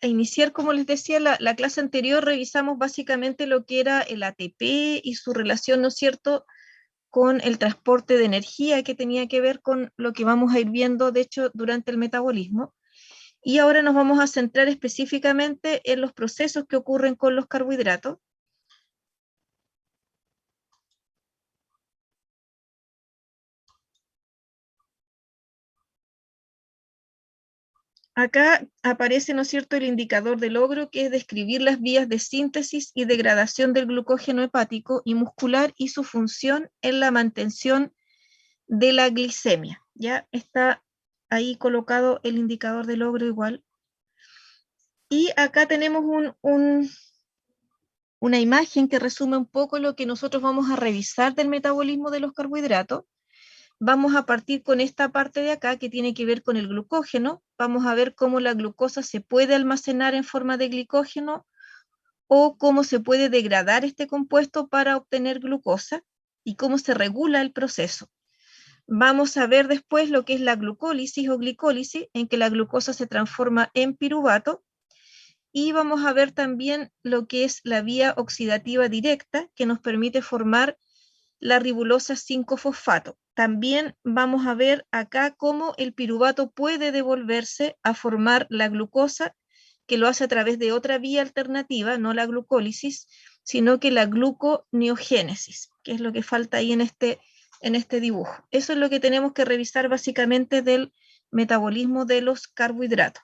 a iniciar, como les decía, la clase anterior revisamos básicamente lo que era el ATP y su relación, ¿no es cierto?, con el transporte de energía, que tenía que ver con lo que vamos a ir viendo, de hecho, durante el metabolismo. Y ahora nos vamos a centrar específicamente en los procesos que ocurren con los carbohidratos. Acá aparece, ¿no es cierto?, el indicador de logro, que es describir las vías de síntesis y degradación del glucógeno hepático y muscular y su función en la mantención de la glicemia. Ya está ahí colocado el indicador de logro igual. Y acá tenemos una imagen que resume un poco lo que nosotros vamos a revisar del metabolismo de los carbohidratos. Vamos a partir con esta parte de acá que tiene que ver con el glucógeno. Vamos a ver cómo la glucosa se puede almacenar en forma de glicógeno o cómo se puede degradar este compuesto para obtener glucosa y cómo se regula el proceso. Vamos a ver después lo que es la glucólisis o glicólisis, en que la glucosa se transforma en piruvato. Y vamos a ver también lo que es la vía oxidativa directa, que nos permite formar la ribulosa 5-fosfato. También vamos a ver acá cómo el piruvato puede devolverse a formar la glucosa, que lo hace a través de otra vía alternativa, no la glucólisis, sino que la gluconeogénesis, que es lo que falta ahí en este dibujo. Eso es lo que tenemos que revisar básicamente del metabolismo de los carbohidratos.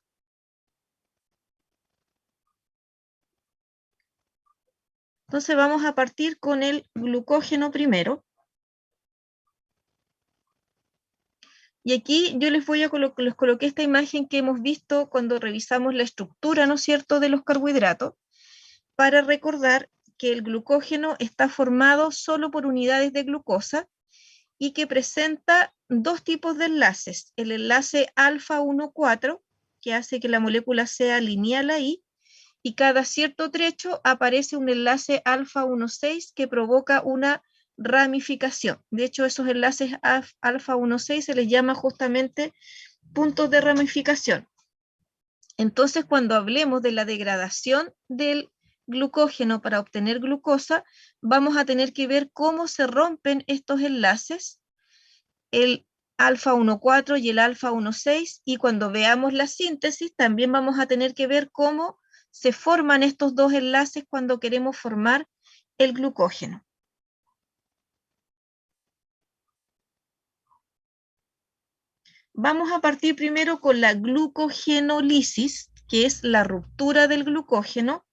Entonces vamos a partir con el glucógeno primero. Y aquí yo les coloqué esta imagen que hemos visto cuando revisamos la estructura, ¿no es cierto?, de los carbohidratos, para recordar que el glucógeno está formado solo por unidades de glucosa y que presenta dos tipos de enlaces. El enlace alfa 1,4, que hace que la molécula sea lineal ahí, y cada cierto trecho aparece un enlace alfa 1,6 que provoca una ramificación. De hecho, esos enlaces alfa 1,6 se les llama justamente puntos de ramificación. Entonces, cuando hablemos de la degradación del glucógeno para obtener glucosa, vamos a tener que ver cómo se rompen estos enlaces, el alfa 1,4 y el alfa 1,6, y cuando veamos la síntesis también vamos a tener que ver cómo se forman estos dos enlaces cuando queremos formar el glucógeno. Vamos a partir primero con la glucogenólisis, que es la ruptura del glucógeno,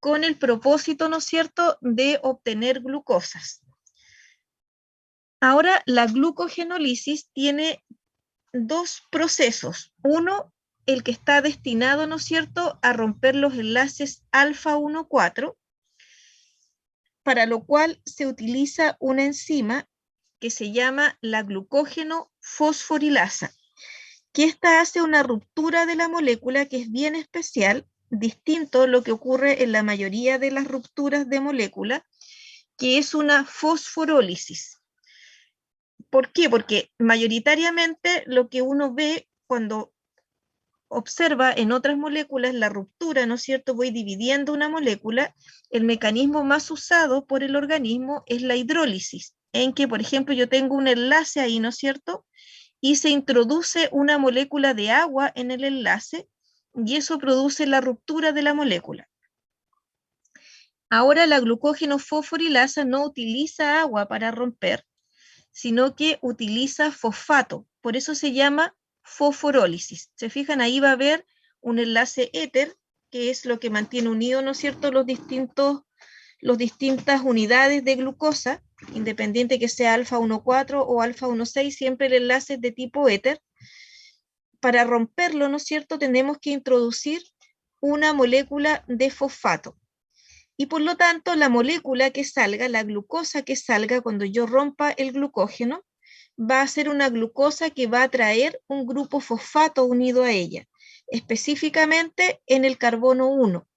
con el propósito, ¿no es cierto?, de obtener glucosas. Ahora, la glucogenólisis tiene dos procesos. Uno, el que está destinado, ¿no es cierto?, a romper los enlaces alfa 1,4, para lo cual se utiliza una enzima que se llama la glucógeno fosforilasa, que esta hace una ruptura de la molécula que es bien especial, distinto a lo que ocurre en la mayoría de las rupturas de molécula, que es una fosforólisis. ¿Por qué? Porque mayoritariamente lo que uno ve cuando observa en otras moléculas la ruptura, ¿no es cierto? Voy dividiendo una molécula, el mecanismo más usado por el organismo es la hidrólisis, en que, por ejemplo, yo tengo un enlace ahí, ¿no es cierto?, y se introduce una molécula de agua en el enlace, y eso produce la ruptura de la molécula. Ahora la glucógeno fosforilasa no utiliza agua para romper, sino que utiliza fosfato, por eso se llama fosforólisis. Se fijan, ahí va a haber un enlace éter, que es lo que mantiene unido, ¿no es cierto?, las distintas unidades de glucosa, independiente que sea alfa 1,4 o alfa 1,6, siempre el enlace es de tipo éter. Para romperlo, ¿no es cierto?, tenemos que introducir una molécula de fosfato. Y por lo tanto, la molécula que salga, la glucosa que salga cuando yo rompa el glucógeno, va a ser una glucosa que va a traer un grupo fosfato unido a ella, específicamente en el carbono 1.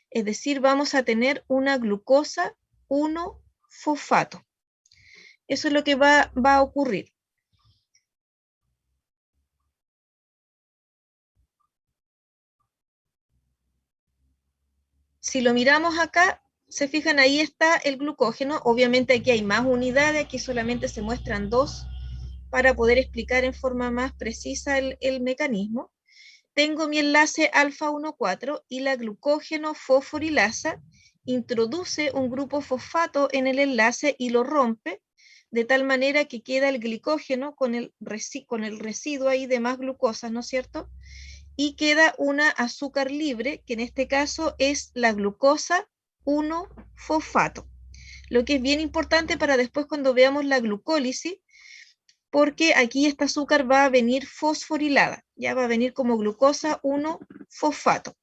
Es decir, vamos a tener una glucosa 1-fosfato. Eso es lo que va a ocurrir. si lo miramos acá, se fijan, ahí está el glucógeno. Obviamente aquí hay más unidades, aquí solamente se muestran dos para poder explicar en forma más precisa el mecanismo. Tengo mi enlace alfa 1,4 y la glucógeno fosforilasa introduce un grupo fosfato en el enlace y lo rompe, de tal manera que queda el glicógeno con el residuo ahí de más glucosa, ¿no es cierto? Y queda una azúcar libre, que en este caso es la glucosa 1-fosfato. Lo que es bien importante para después cuando veamos la glucólisis, porque aquí esta azúcar va a venir fosforilada, ya va a venir como glucosa 1-fosfato.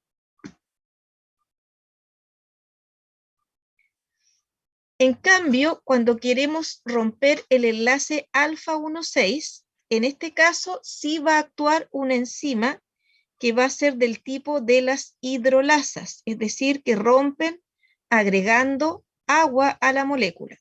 En cambio, cuando queremos romper el enlace alfa 1,6, en este caso sí va a actuar una enzima que va a ser del tipo de las hidrolasas, es decir, que rompen agregando agua a la molécula.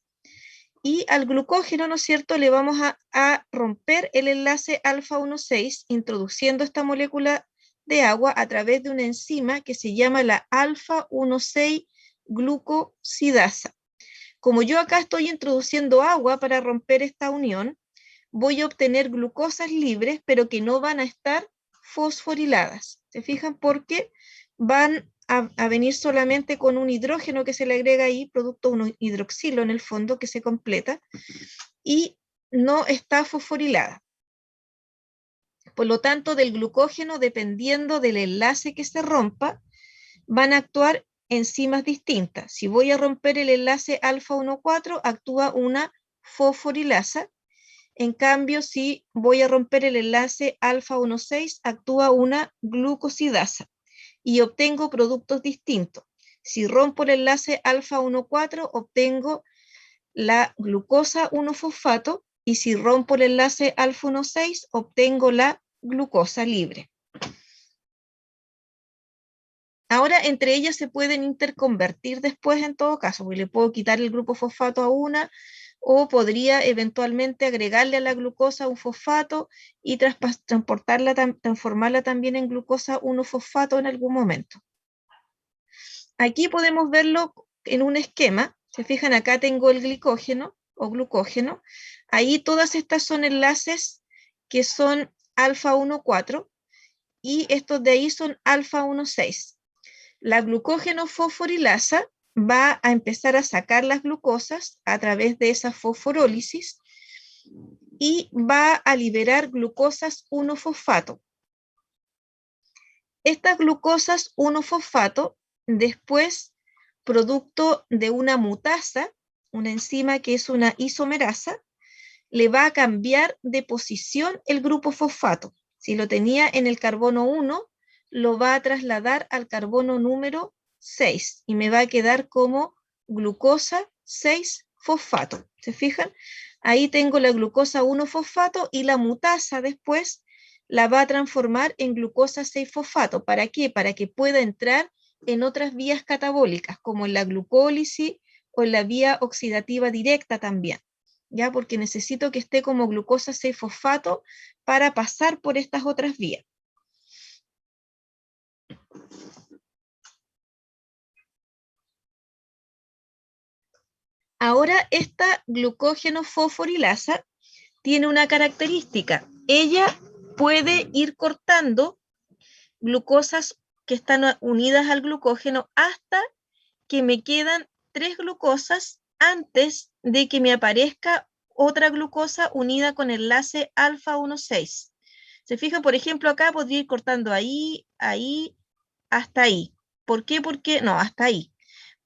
Y al glucógeno, ¿no es cierto?, le vamos a romper el enlace alfa 1,6 introduciendo esta molécula de agua a través de una enzima que se llama la alfa 1,6 glucosidasa. Como yo acá estoy introduciendo agua para romper esta unión, voy a obtener glucosas libres, pero que no van a estar fosforiladas. ¿Se fijan? Porque van a venir solamente con un hidrógeno que se le agrega ahí, producto de un hidroxilo en el fondo que se completa, y no está fosforilada. Por lo tanto, del glucógeno, dependiendo del enlace que se rompa, van a actuar enzimas distintas. Si voy a romper el enlace alfa 1,4, actúa una fosforilasa. En cambio, si voy a romper el enlace alfa 1,6, actúa una glucosidasa y obtengo productos distintos. Si rompo el enlace alfa 1,4, obtengo la glucosa 1-fosfato y si rompo el enlace alfa 1,6, obtengo la glucosa libre. Ahora, entre ellas se pueden interconvertir después en todo caso, porque le puedo quitar el grupo fosfato a una, o podría eventualmente agregarle a la glucosa un fosfato y transformarla también en glucosa 1-fosfato en algún momento. Aquí podemos verlo en un esquema. Se fijan, acá tengo el glicógeno o glucógeno. Ahí todas estas son enlaces que son alfa 1,4 y estos de ahí son alfa 1,6. La glucógeno fosforilasa va a empezar a sacar las glucosas a través de esa fosforólisis y va a liberar glucosas 1-fosfato. Estas glucosas 1-fosfato, después, producto de una mutasa, una enzima que es una isomerasa, le va a cambiar de posición el grupo fosfato. Si lo tenía en el carbono 1, lo va a trasladar al carbono número 6 y me va a quedar como glucosa 6-fosfato. ¿Se fijan? Ahí tengo la glucosa 1-fosfato y la mutasa después la va a transformar en glucosa 6-fosfato. ¿Para qué? Para que pueda entrar en otras vías catabólicas, como en la glucólisis o en la vía oxidativa directa también. ¿Ya? Porque necesito que esté como glucosa 6-fosfato para pasar por estas otras vías. Ahora, esta glucógeno fosforilasa tiene una característica. Ella puede ir cortando glucosas que están unidas al glucógeno hasta que me quedan 3 glucosas antes de que me aparezca otra glucosa unida con enlace alfa 1,6. Se fijan, por ejemplo, acá podría ir cortando ahí, ahí, hasta ahí. ¿Por qué? Porque, no, hasta ahí.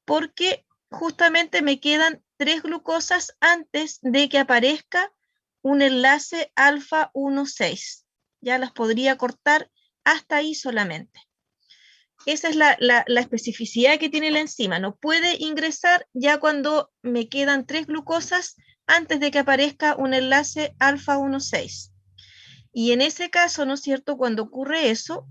Porque justamente me quedan 3 glucosas antes de que aparezca un enlace alfa 1,6. Ya las podría cortar hasta ahí solamente. Esa es la especificidad que tiene la enzima. No puede ingresar ya cuando me quedan 3 glucosas antes de que aparezca un enlace alfa 1,6. Y en ese caso, ¿no es cierto?, cuando ocurre eso,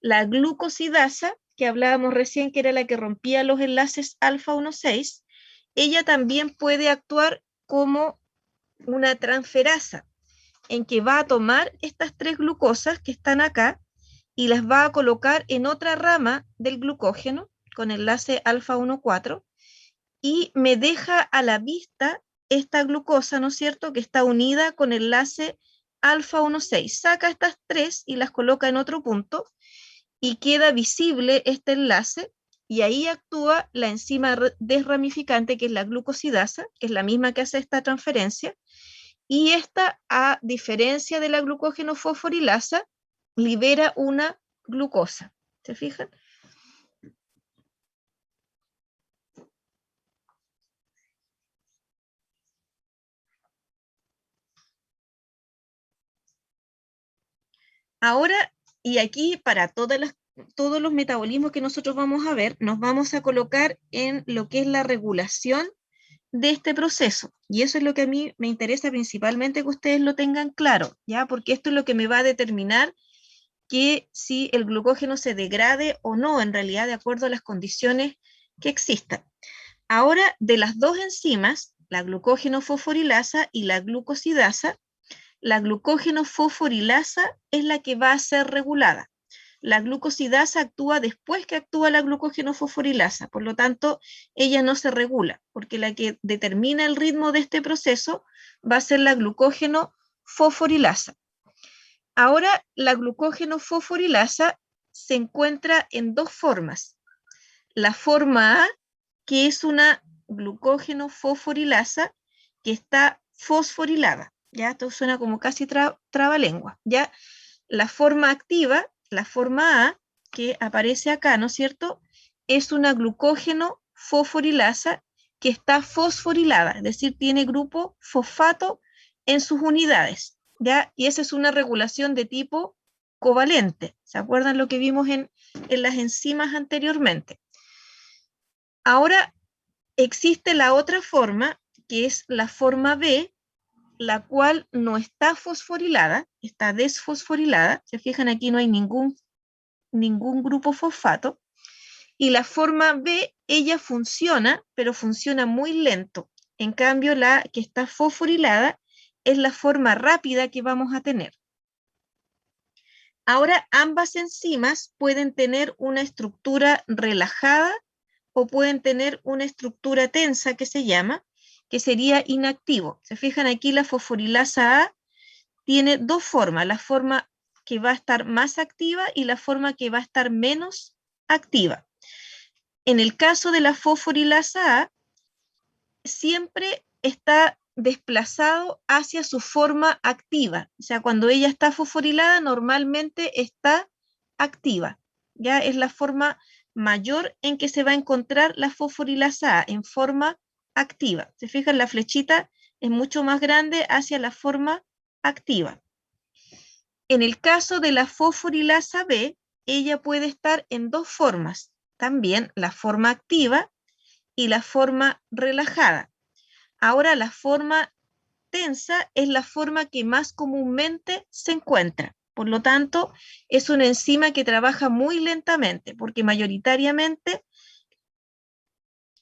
la glucosidasa, que hablábamos recién, que era la que rompía los enlaces alfa 1,6, ella también puede actuar como una transferasa, en que va a tomar estas 3 glucosas que están acá y las va a colocar en otra rama del glucógeno, con enlace alfa 1,4, y me deja a la vista esta glucosa, ¿no es cierto?, que está unida con enlace alfa 1,6. Saca estas tres y las coloca en otro punto, y queda visible este enlace, y ahí actúa la enzima desramificante, que es la glucosidasa, que es la misma que hace esta transferencia, y esta, a diferencia de la glucógeno fosforilasa, libera una glucosa. ¿Se fijan? Ahora, y aquí para todos los metabolismos que nosotros vamos a ver, nos vamos a colocar en lo que es la regulación de este proceso. Y eso es lo que a mí me interesa principalmente que ustedes lo tengan claro, ¿ya? Porque esto es lo que me va a determinar que si el glucógeno se degrade o no, en realidad, de acuerdo a las condiciones que existan. Ahora, de las dos enzimas, la glucógeno fosforilasa y la glucosidasa, la glucógeno fosforilasa es la que va a ser regulada. La glucosidasa actúa después que actúa la glucógeno fosforilasa, por lo tanto, ella no se regula, porque la que determina el ritmo de este proceso va a ser la glucógeno fosforilasa. Ahora, la glucógeno fosforilasa se encuentra en dos formas. La forma A, que es una glucógeno fosforilasa que está fosforilada. Ya, esto suena como casi trabalengua. Ya, la forma activa, la forma A, que aparece acá, ¿no es cierto?, es una glucógeno fosforilasa que está fosforilada, es decir, tiene grupo fosfato en sus unidades, ¿ya? Y esa es una regulación de tipo covalente. ¿Se acuerdan lo que vimos en las enzimas anteriormente? Ahora existe la otra forma, que es la forma B, la cual no está fosforilada, está desfosforilada. Se fijan, aquí no hay ningún grupo fosfato. Y la forma B, ella funciona, pero funciona muy lento. En cambio, la que está fosforilada es la forma rápida que vamos a tener. Ahora, ambas enzimas pueden tener una estructura relajada o pueden tener una estructura tensa, que se llama, que sería inactivo. Se fijan, aquí la fosforilasa A tiene dos formas, la forma que va a estar más activa y la forma que va a estar menos activa. En el caso de la fosforilasa A, siempre está desplazado hacia su forma activa. O sea, cuando ella está fosforilada, normalmente está activa. Ya es la forma mayor en que se va a encontrar la fosforilasa A, en forma activa. Se fijan, la flechita es mucho más grande hacia la forma activa. En el caso de la fosforilasa B, ella puede estar en dos formas, también la forma activa y la forma relajada. Ahora, la forma tensa es la forma que más comúnmente se encuentra. Por lo tanto, es una enzima que trabaja muy lentamente, porque mayoritariamente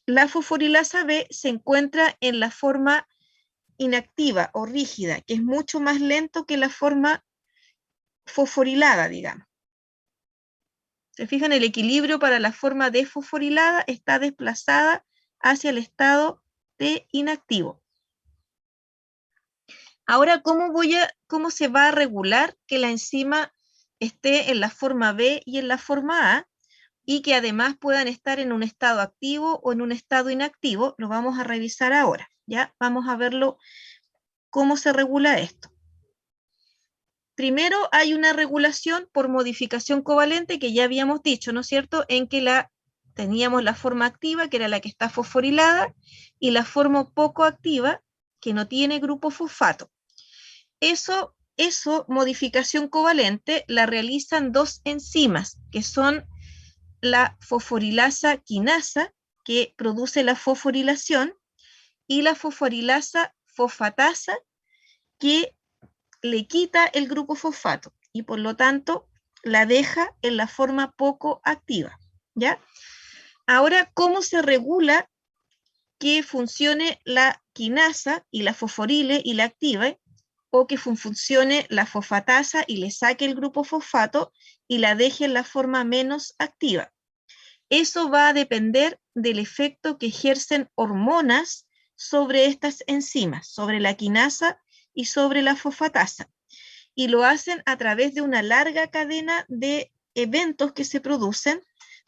la fosforilasa B se encuentra en la forma inactiva o rígida, que es mucho más lento que la forma fosforilada, digamos. Se fijan, el equilibrio para la forma desfosforilada está desplazada hacia el estado de inactivo. Ahora, ¿cómo se va a regular que la enzima esté en la forma B y en la forma A, y que además puedan estar en un estado activo o en un estado inactivo? Lo vamos a revisar ahora, ¿ya? Vamos a verlo, cómo se regula esto. Primero hay una regulación por modificación covalente, que ya habíamos dicho, ¿no es cierto?, en que teníamos la forma activa, que era la que está fosforilada, y la forma poco activa, que no tiene grupo fosfato. Eso, modificación covalente, la realizan dos enzimas, que son la fosforilasa quinasa, que produce la fosforilación, y la fosforilasa fosfatasa, que le quita el grupo fosfato y por lo tanto la deja en la forma poco activa, ¿ya? Ahora, ¿cómo se regula que funcione la quinasa y la fosforile y la active, o que funcione la fosfatasa y le saque el grupo fosfato y la deje en la forma menos activa? Eso va a depender del efecto que ejercen hormonas sobre estas enzimas, sobre la quinasa y sobre la fosfatasa. Y lo hacen a través de una larga cadena de eventos que se producen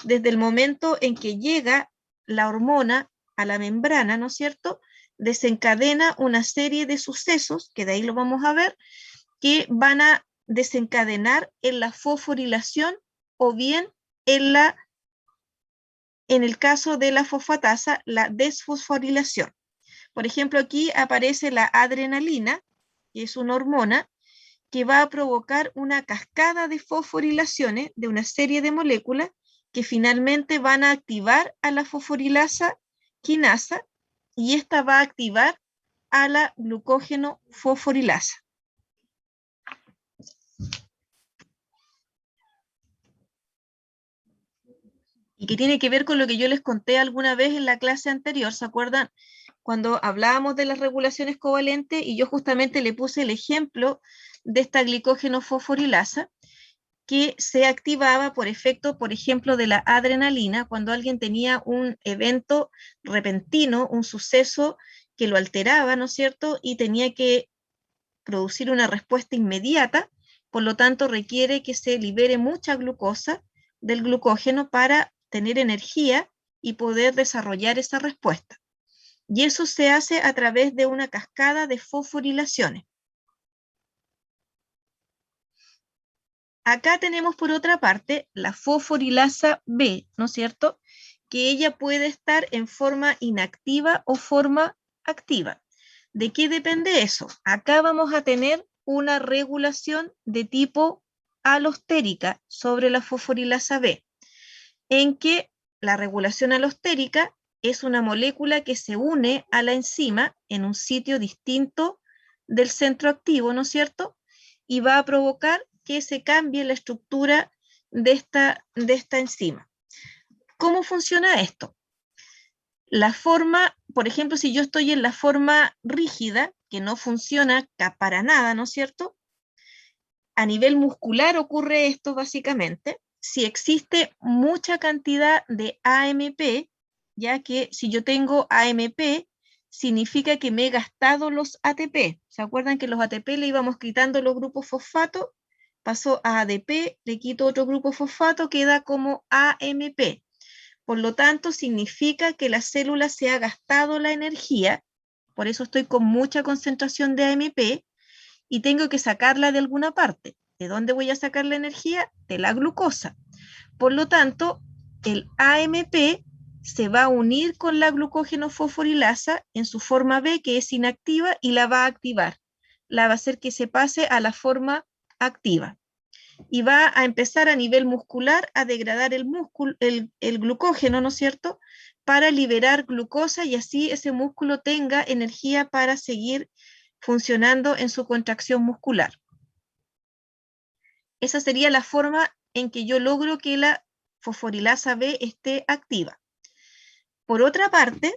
desde el momento en que llega la hormona a la membrana, ¿no es cierto? Desencadena una serie de sucesos, que de ahí lo vamos a ver, que van a desencadenar en la fosforilación o bien en el caso de la fosfatasa, la desfosforilación. Por ejemplo, aquí aparece la adrenalina, que es una hormona que va a provocar una cascada de fosforilaciones de una serie de moléculas que finalmente van a activar a la fosforilasa quinasa y esta va a activar a la glucógeno fosforilasa. Y que tiene que ver con lo que yo les conté alguna vez en la clase anterior, ¿se acuerdan? Cuando hablábamos de las regulaciones covalentes y yo justamente le puse el ejemplo de esta glicógeno fosforilasa que se activaba por efecto, por ejemplo, de la adrenalina, cuando alguien tenía un evento repentino, un suceso que lo alteraba, ¿no es cierto? Y tenía que producir una respuesta inmediata, por lo tanto requiere que se libere mucha glucosa del glucógeno para tener energía y poder desarrollar esa respuesta. Y eso se hace a través de una cascada de fosforilaciones. Acá tenemos por otra parte la fosforilasa B, ¿no es cierto? Que ella puede estar en forma inactiva o forma activa. ¿De qué depende eso? Acá vamos a tener una regulación de tipo alostérica sobre la fosforilasa B, en que la regulación alostérica es una molécula que se une a la enzima en un sitio distinto del centro activo, ¿no es cierto? Y va a provocar que se cambie la estructura de esta enzima. ¿Cómo funciona esto? La forma, por ejemplo, si yo estoy en la forma rígida, que no funciona para nada, ¿no es cierto? A nivel muscular ocurre esto básicamente. Si existe mucha cantidad de AMP, ya que si yo tengo AMP, significa que me he gastado los ATP. ¿Se acuerdan que los ATP le íbamos quitando los grupos fosfato? Pasó a ADP, le quito otro grupo fosfato, queda como AMP. Por lo tanto, significa que la célula se ha gastado la energía, por eso estoy con mucha concentración de AMP, y tengo que sacarla de alguna parte. ¿De dónde voy a sacar la energía? De la glucosa. Por lo tanto, el AMP se va a unir con la glucógeno fosforilasa en su forma B, que es inactiva, y la va a activar. La va a hacer que se pase a la forma activa. Y va a empezar a nivel muscular a degradar el glucógeno, ¿no es cierto?, para liberar glucosa y así ese músculo tenga energía para seguir funcionando en su contracción muscular. Esa sería la forma en que yo logro que la fosforilasa B esté activa. Por otra parte,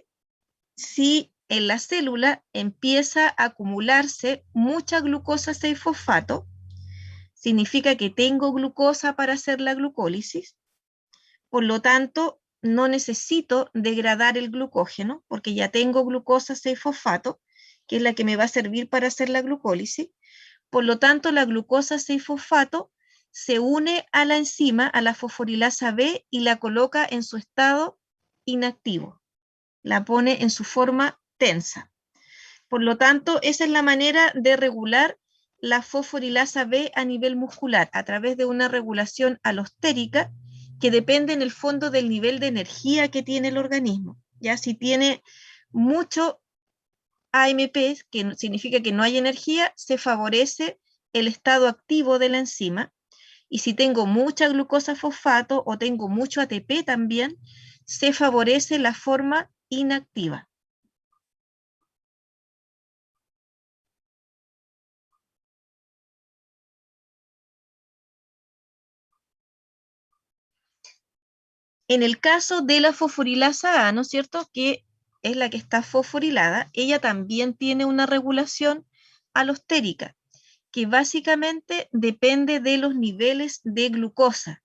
si en la célula empieza a acumularse mucha glucosa 6-fosfato, significa que tengo glucosa para hacer la glucólisis, por lo tanto, no necesito degradar el glucógeno, porque ya tengo glucosa 6-fosfato, que es la que me va a servir para hacer la glucólisis. Por lo tanto, la glucosa 6-fosfato se une a la enzima, a la fosforilasa B, y la coloca en su estado inactivo. La pone en su forma tensa. Por lo tanto, esa es la manera de regular la fosforilasa B a nivel muscular, a través de una regulación alostérica que depende en el fondo del nivel de energía que tiene el organismo. Ya si tiene mucho AMP, que significa que no hay energía, se favorece el estado activo de la enzima. Y si tengo mucha glucosa fosfato o tengo mucho ATP también, se favorece la forma inactiva. En el caso de la fosforilasa A, ¿no es cierto?, que es la que está fosforilada, ella también tiene una regulación alostérica, que básicamente depende de los niveles de glucosa.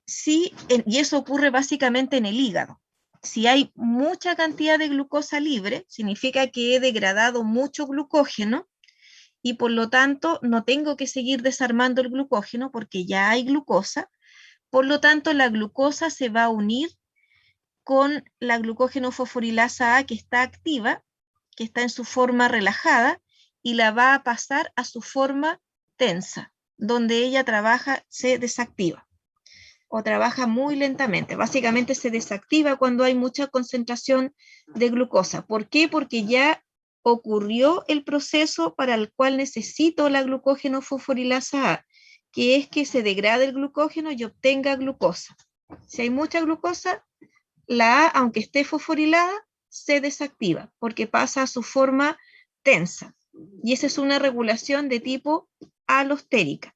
y eso ocurre básicamente en el hígado. Si hay mucha cantidad de glucosa libre, significa que he degradado mucho glucógeno y por lo tanto no tengo que seguir desarmando el glucógeno porque ya hay glucosa. Por lo tanto, la glucosa se va a unir con la glucógeno fosforilasa A que está activa, que está en su forma relajada, y la va a pasar a su forma tensa, donde ella trabaja, se desactiva o trabaja muy lentamente. Básicamente se desactiva cuando hay mucha concentración de glucosa. ¿Por qué? Porque ya ocurrió el proceso para el cual necesito la glucógeno fosforilasa A, que es que se degrade el glucógeno y obtenga glucosa. Si hay mucha glucosa, la A, aunque esté fosforilada, se desactiva porque pasa a su forma tensa. Y esa es una regulación de tipo alostérica.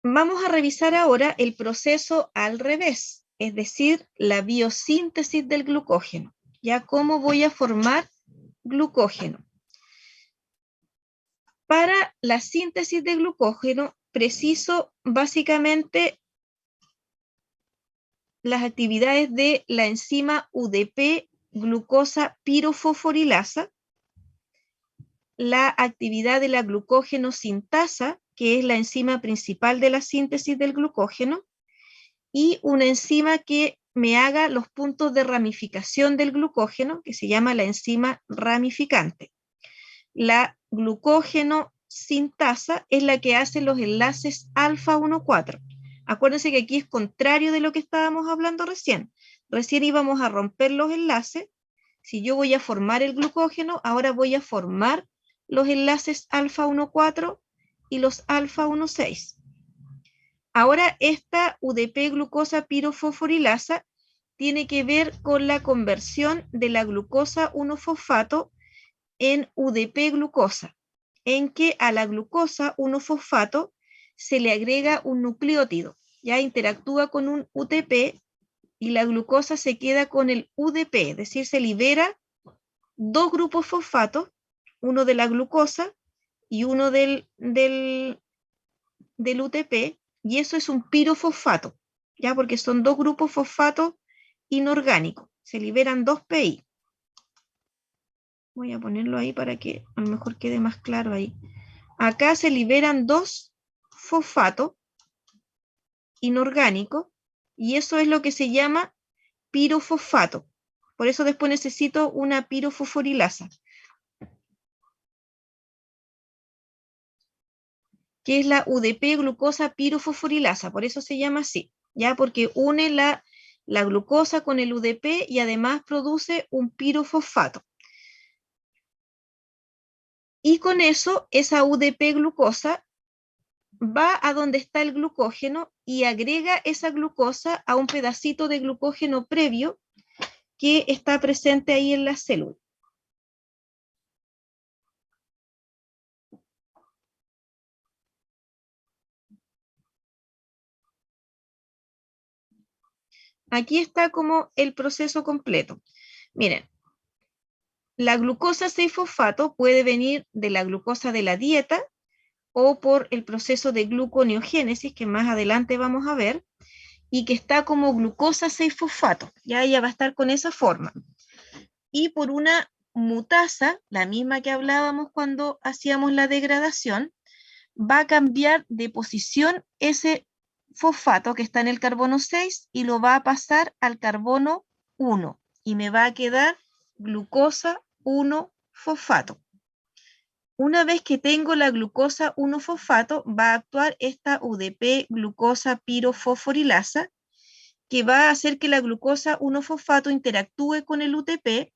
Vamos a revisar ahora el proceso al revés, es decir, la biosíntesis del glucógeno. ¿Ya cómo voy a formar glucógeno? Para la síntesis de glucógeno preciso básicamente las actividades de la enzima UDP glucosa pirofosforilasa, la actividad de la glucógeno sintasa, que es la enzima principal de la síntesis del glucógeno, y una enzima que me haga los puntos de ramificación del glucógeno, que se llama la enzima ramificante. La glucógeno sintasa es la que hace los enlaces alfa 1,4. Acuérdense que aquí es contrario de lo que estábamos hablando recién. Recién íbamos a romper los enlaces. Si yo voy a formar el glucógeno, ahora voy a formar los enlaces alfa 1,4 y los alfa 1,6. Ahora esta UDP glucosa pirofosforilasa tiene que ver con la conversión de la glucosa 1-fosfato en UDP glucosa, en que a la glucosa 1-fosfato se le agrega un nucleótido, ya interactúa con un UTP y la glucosa se queda con el UDP, es decir, se libera dos grupos fosfatos, uno de la glucosa y uno del UTP, y eso es un pirofosfato, ya porque son dos grupos fosfatos inorgánicos, se liberan dos PI. Voy a ponerlo ahí para que a lo mejor quede más claro ahí. Acá se liberan dos fosfatos inorgánicos y eso es lo que se llama pirofosfato. Por eso después necesito una pirofosforilasa, que es la UDP glucosa pirofosforilasa, por eso se llama así, ya porque une la glucosa con el UDP y además produce un pirofosfato. Y con eso, esa UDP glucosa va a donde está el glucógeno y agrega esa glucosa a un pedacito de glucógeno previo que está presente ahí en la célula. Aquí está como el proceso completo. Miren, la glucosa 6-fosfato puede venir de la glucosa de la dieta o por el proceso de gluconeogénesis, que más adelante vamos a ver, y que está como glucosa 6-fosfato. Ya ella va a estar con esa forma. Y por una mutasa, la misma que hablábamos cuando hacíamos la degradación, va a cambiar de posición ese fosfato que está en el carbono 6 y lo va a pasar al carbono 1 y me va a quedar glucosa 1-fosfato. Una vez que tengo la glucosa 1-fosfato, va a actuar esta UDP glucosa pirofosforilasa, que va a hacer que la glucosa 1-fosfato interactúe con el UTP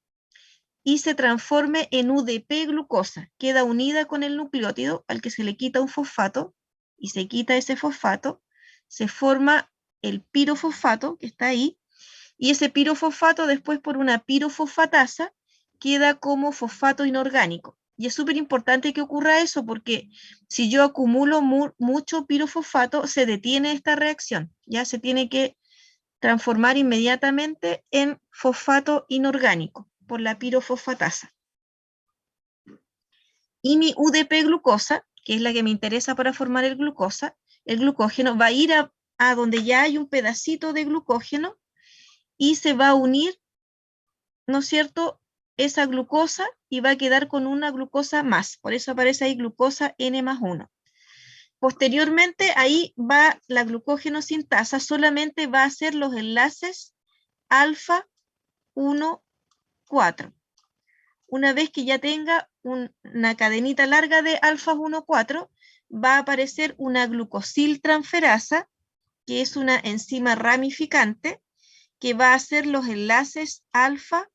y se transforme en UDP glucosa. Queda unida con el nucleótido al que se le quita un fosfato y se quita ese fosfato, se forma el pirofosfato que está ahí y ese pirofosfato después por una pirofosfatasa queda como fosfato inorgánico. Y es súper importante que ocurra eso porque si yo acumulo mucho pirofosfato se detiene esta reacción, ya se tiene que transformar inmediatamente en fosfato inorgánico por la pirofosfatasa. Y mi UDP glucosa, que es la que me interesa para formar el glucógeno, va a ir a donde ya hay un pedacito de glucógeno y se va a unir, ¿no es cierto?, esa glucosa y va a quedar con una glucosa más. Por eso aparece ahí glucosa N+1. Posteriormente, ahí va la glucógeno sintasa, solamente va a hacer los enlaces alfa 1, 4. Una vez que ya tenga una cadenita larga de alfa 1, 4, va a aparecer una glucosiltransferasa, que es una enzima ramificante, que va a hacer los enlaces alfa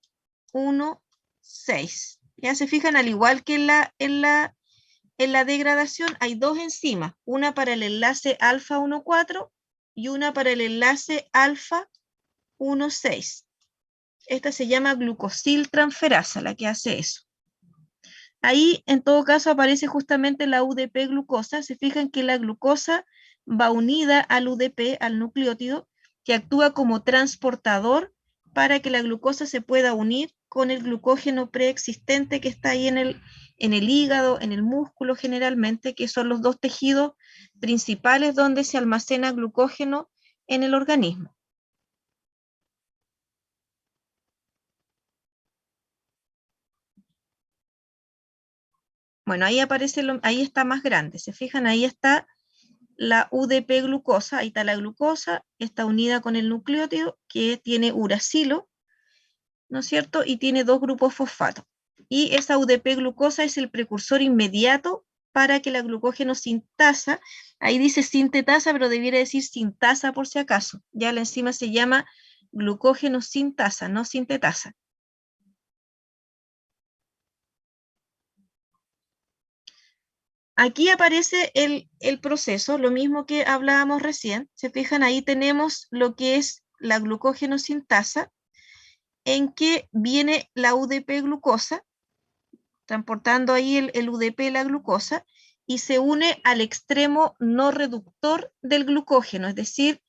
1, 6. Ya se fijan, al igual que en la degradación hay dos enzimas, una para el enlace alfa 1, 4 y una para el enlace alfa 1, 6. Esta se llama glucosiltransferasa, la que hace eso. Ahí, en todo caso, aparece justamente la UDP glucosa. Se fijan que la glucosa va unida al UDP, al nucleótido, que actúa como transportador para que la glucosa se pueda unir con el glucógeno preexistente que está ahí en el hígado, en el músculo generalmente, que son los dos tejidos principales donde se almacena glucógeno en el organismo. Bueno, ahí aparece, ahí está más grande. Se fijan, ahí está la UDP glucosa, ahí está la glucosa, está unida con el nucleótido que tiene uracilo, ¿no es cierto? Y tiene dos grupos fosfato. Y esa UDP glucosa es el precursor inmediato para que la glucógeno sintasa, ahí dice sintetasa, pero debiera decir sintasa por si acaso. Ya la enzima se llama glucógeno sintasa, no sintetasa. Aquí aparece el proceso, lo mismo que hablábamos recién. Se fijan, ahí tenemos lo que es la glucógeno sintasa, en que viene la UDP glucosa, transportando ahí el UDP, la glucosa, y se une al extremo no reductor del glucógeno, es decir,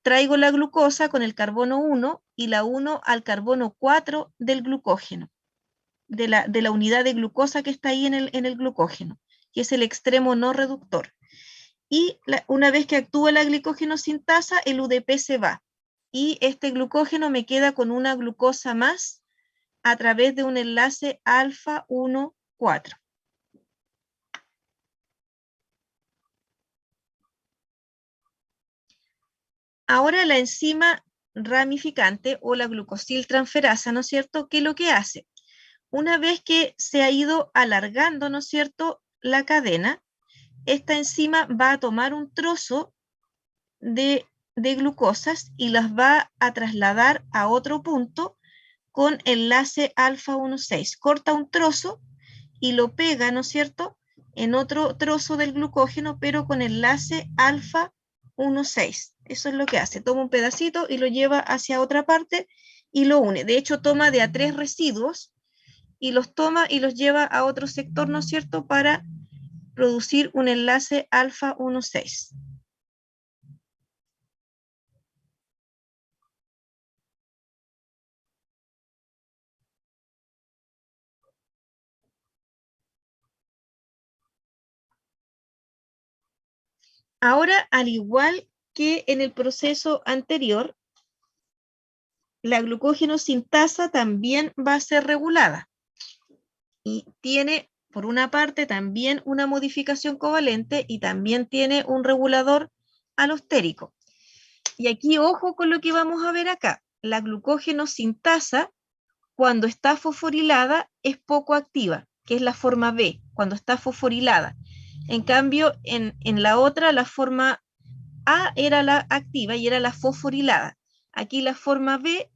traigo la glucosa con el carbono 1 y la uno al carbono 4 del glucógeno, de la unidad de glucosa que está ahí en el glucógeno, que es el extremo no reductor. Y una vez que actúa la glicógeno sintasa, el UDP se va. Y este glucógeno me queda con una glucosa más a través de un enlace alfa 1, 4. Ahora la enzima ramificante o la glucosiltransferasa, ¿no es cierto? ¿Qué es lo que hace? Una vez que se ha ido alargando, ¿no es cierto?, la cadena, esta enzima va a tomar un trozo de glucosas y las va a trasladar a otro punto con enlace alfa 1,6. Corta un trozo y lo pega, ¿no es cierto?, en otro trozo del glucógeno, pero con enlace alfa 1,6. Eso es lo que hace. Toma un pedacito y lo lleva hacia otra parte y lo une. De hecho, toma de a 3 residuos y los toma y los lleva a otro sector, ¿no es cierto?, para producir un enlace alfa 1,6. Ahora, al igual que en el proceso anterior, la glucógeno sintasa también va a ser regulada y tiene, por una parte, también una modificación covalente y también tiene un regulador alostérico. Y aquí, ojo con lo que vamos a ver acá. La glucógeno sintasa, cuando está fosforilada, es poco activa, que es la forma B, cuando está fosforilada. En cambio, en la otra, la forma A era la activa y era la fosforilada. Aquí la forma B,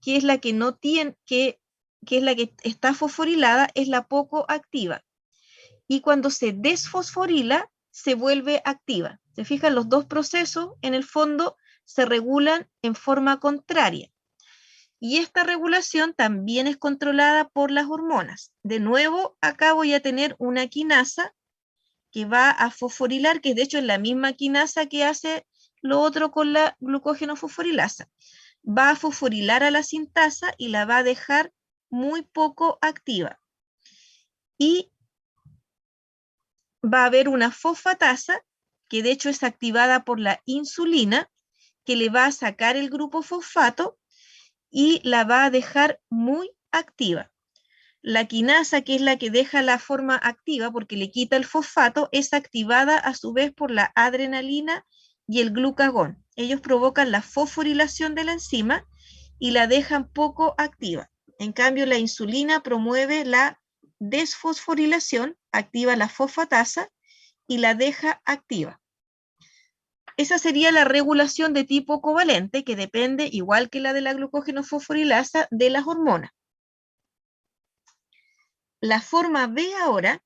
que es la que no tiene, que es la que está fosforilada, es la poco activa. Y cuando se desfosforila, se vuelve activa. Se fijan, los dos procesos, en el fondo, se regulan en forma contraria. Y esta regulación también es controlada por las hormonas. De nuevo, acá voy a tener una quinasa que va a fosforilar, que de hecho es la misma quinasa que hace lo otro con la glucógeno fosforilasa. Va a fosforilar a la sintasa y la va a dejar muy poco activa. Y va a haber una fosfatasa, que de hecho es activada por la insulina, que le va a sacar el grupo fosfato y la va a dejar muy activa. La quinasa, que es la que deja la forma activa porque le quita el fosfato, es activada a su vez por la adrenalina y el glucagón. Ellos provocan la fosforilación de la enzima y la dejan poco activa. En cambio, la insulina promueve la desfosforilación, activa la fosfatasa y la deja activa. Esa sería la regulación de tipo covalente, que depende, igual que la de la glucógeno fosforilasa, de las hormonas. La forma B ahora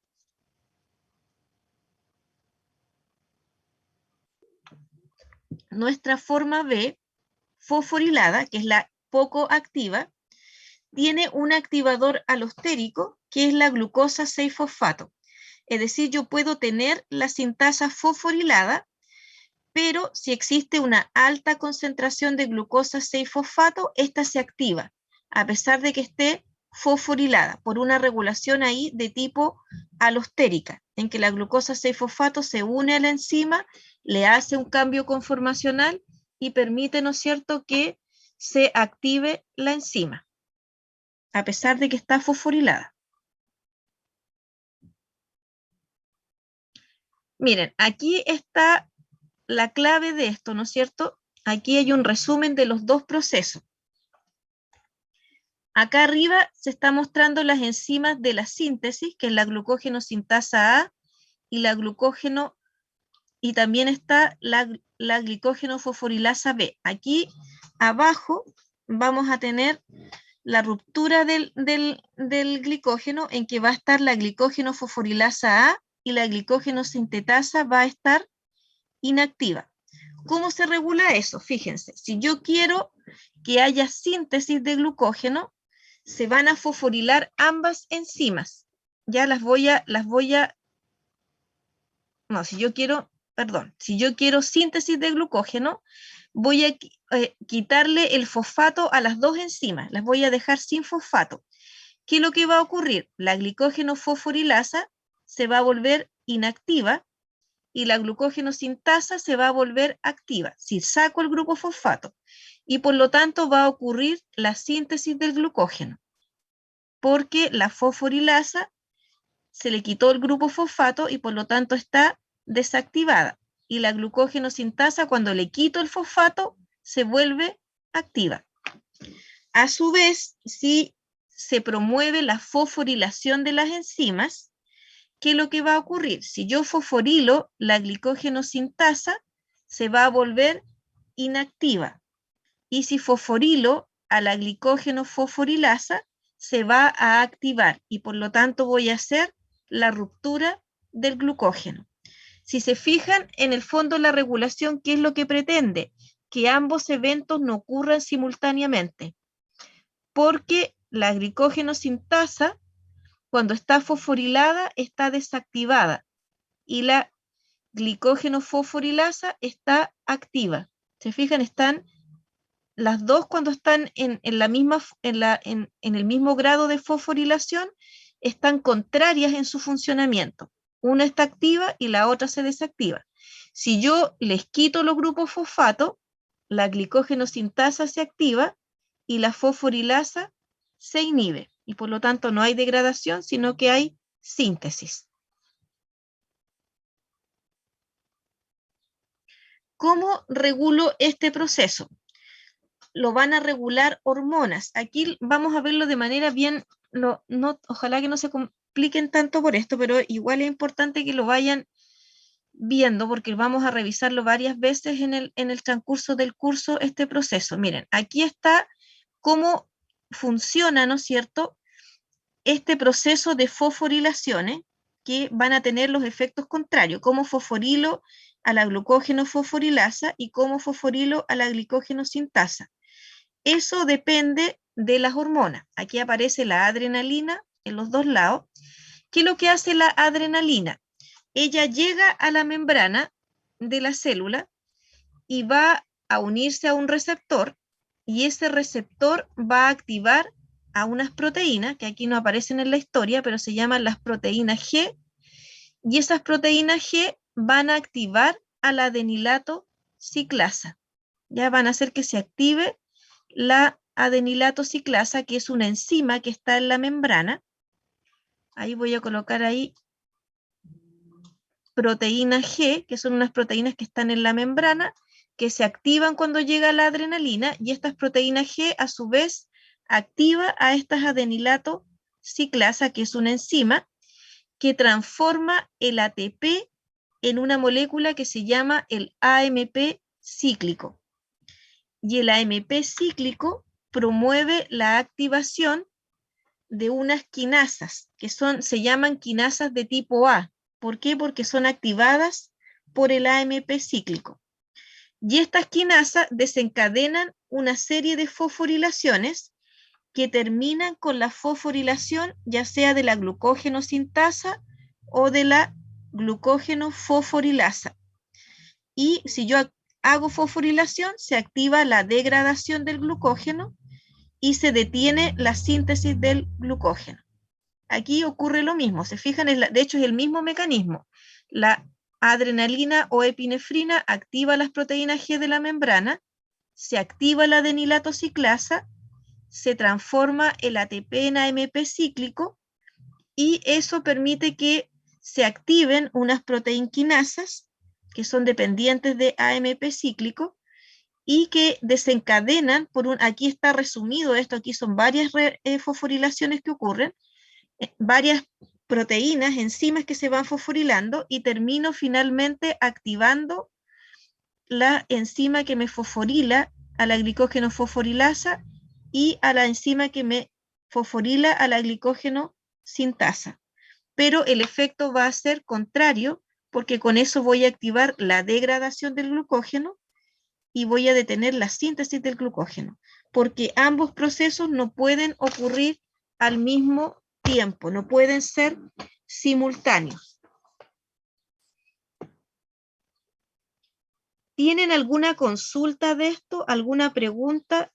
nuestra forma B fosforilada, que es la poco activa, tiene un activador alostérico, que es la glucosa 6-fosfato. Es decir, yo puedo tener la sintasa fosforilada, pero si existe una alta concentración de glucosa 6-fosfato, esta se activa, a pesar de que esté fosforilada, por una regulación ahí de tipo alostérica, en que la glucosa 6-fosfato se une a la enzima, le hace un cambio conformacional y permite, ¿no es cierto?, que se active la enzima, a pesar de que está fosforilada. Miren, aquí está la clave de esto, ¿no es cierto? Aquí hay un resumen de los dos procesos. Acá arriba se está mostrando las enzimas de la síntesis, que es la glucógeno sintasa A y la glucógeno, y también está la glicógeno fosforilasa B. Aquí abajo vamos a tener la ruptura del glicógeno, en que va a estar la glicógeno fosforilasa A y la glicógeno sintetasa va a estar inactiva. ¿Cómo se regula eso? Fíjense, si yo quiero que haya síntesis de glucógeno, se van a fosforilar ambas enzimas. Ya no, si yo quiero síntesis de glucógeno, voy a quitarle el fosfato a las dos enzimas, las voy a dejar sin fosfato. ¿Qué es lo que va a ocurrir? La glicógeno fosforilasa se va a volver inactiva y la glucógeno sintasa se va a volver activa si saco el grupo fosfato, y por lo tanto va a ocurrir la síntesis del glucógeno, porque la fosforilasa se le quitó el grupo fosfato y por lo tanto está desactivada, y la glucógeno sintasa, cuando le quito el fosfato, se vuelve activa. A su vez, si se promueve la fosforilación de las enzimas, ¿qué es lo que va a ocurrir? Si yo fosforilo, la glicógeno sintasa se va a volver inactiva. Y si fosforilo a la glicógeno fosforilasa, se va a activar y por lo tanto voy a hacer la ruptura del glucógeno. Si se fijan, en el fondo la regulación, ¿qué es lo que pretende? Que ambos eventos no ocurran simultáneamente, porque la glicógeno sintasa, cuando está fosforilada, está desactivada y la glicógeno fosforilasa está activa. ¿Se fijan? Están las dos, cuando están en el mismo grado de fosforilación, están contrarias en su funcionamiento. Una está activa y la otra se desactiva. Si yo les quito los grupos fosfato, la glicógeno sintasa se activa y la fosforilasa se inhibe. Y por lo tanto no hay degradación, sino que hay síntesis. ¿Cómo regulo este proceso? Lo van a regular hormonas. Aquí vamos a verlo de manera bien, ojalá que no se compliquen tanto por esto, pero igual es importante que lo vayan viendo, porque vamos a revisarlo varias veces en el transcurso del curso, este proceso. Miren, aquí está cómo funciona, ¿no es cierto?, este proceso de fosforilaciones, que van a tener los efectos contrarios, cómo fosforilo a la glucógeno fosforilasa y cómo fosforilo a la glicógeno sintasa. Eso depende de las hormonas. Aquí aparece la adrenalina en los dos lados. ¿Qué es lo que hace la adrenalina? Ella llega a la membrana de la célula y va a unirse a un receptor, y ese receptor va a activar a unas proteínas que aquí no aparecen en la historia, pero se llaman las proteínas G, y esas proteínas G van a activar a la adenilato ciclasa. Ya van a hacer que se active la adenilato ciclasa, que es una enzima que está en la membrana. Ahí voy a colocar ahí proteína G, que son unas proteínas que están en la membrana, que se activan cuando llega la adrenalina, y estas proteínas G a su vez activa a estas adenilato ciclasa, que es una enzima que transforma el ATP en una molécula que se llama el AMP cíclico. Y el AMP cíclico promueve la activación de unas quinasas, que se llaman quinasas de tipo A. ¿Por qué? Porque son activadas por el AMP cíclico. Y estas quinasas desencadenan una serie de fosforilaciones que terminan con la fosforilación ya sea de la glucógeno sintasa o de la glucógeno fosforilasa. Y si yo hago fosforilación, se activa la degradación del glucógeno y se detiene la síntesis del glucógeno. Aquí ocurre lo mismo, se fijan, de hecho es el mismo mecanismo. La adrenalina o epinefrina activa las proteínas G de la membrana, se activa la adenilato ciclasa, se transforma el ATP en AMP cíclico y eso permite que se activen unas proteinquinasas que son dependientes de AMP cíclico y que desencadenan aquí está resumido esto, aquí son varias fosforilaciones que ocurren, varias proteínas, enzimas que se van fosforilando y termino finalmente activando la enzima que me fosforila a la glicógeno fosforilasa y a la enzima que me fosforila a la glicógeno sintasa. Pero el efecto va a ser contrario porque con eso voy a activar la degradación del glucógeno y voy a detener la síntesis del glucógeno, porque ambos procesos no pueden ocurrir al mismo tiempo, no pueden ser simultáneos. ¿Tienen alguna consulta de esto? ¿Alguna pregunta?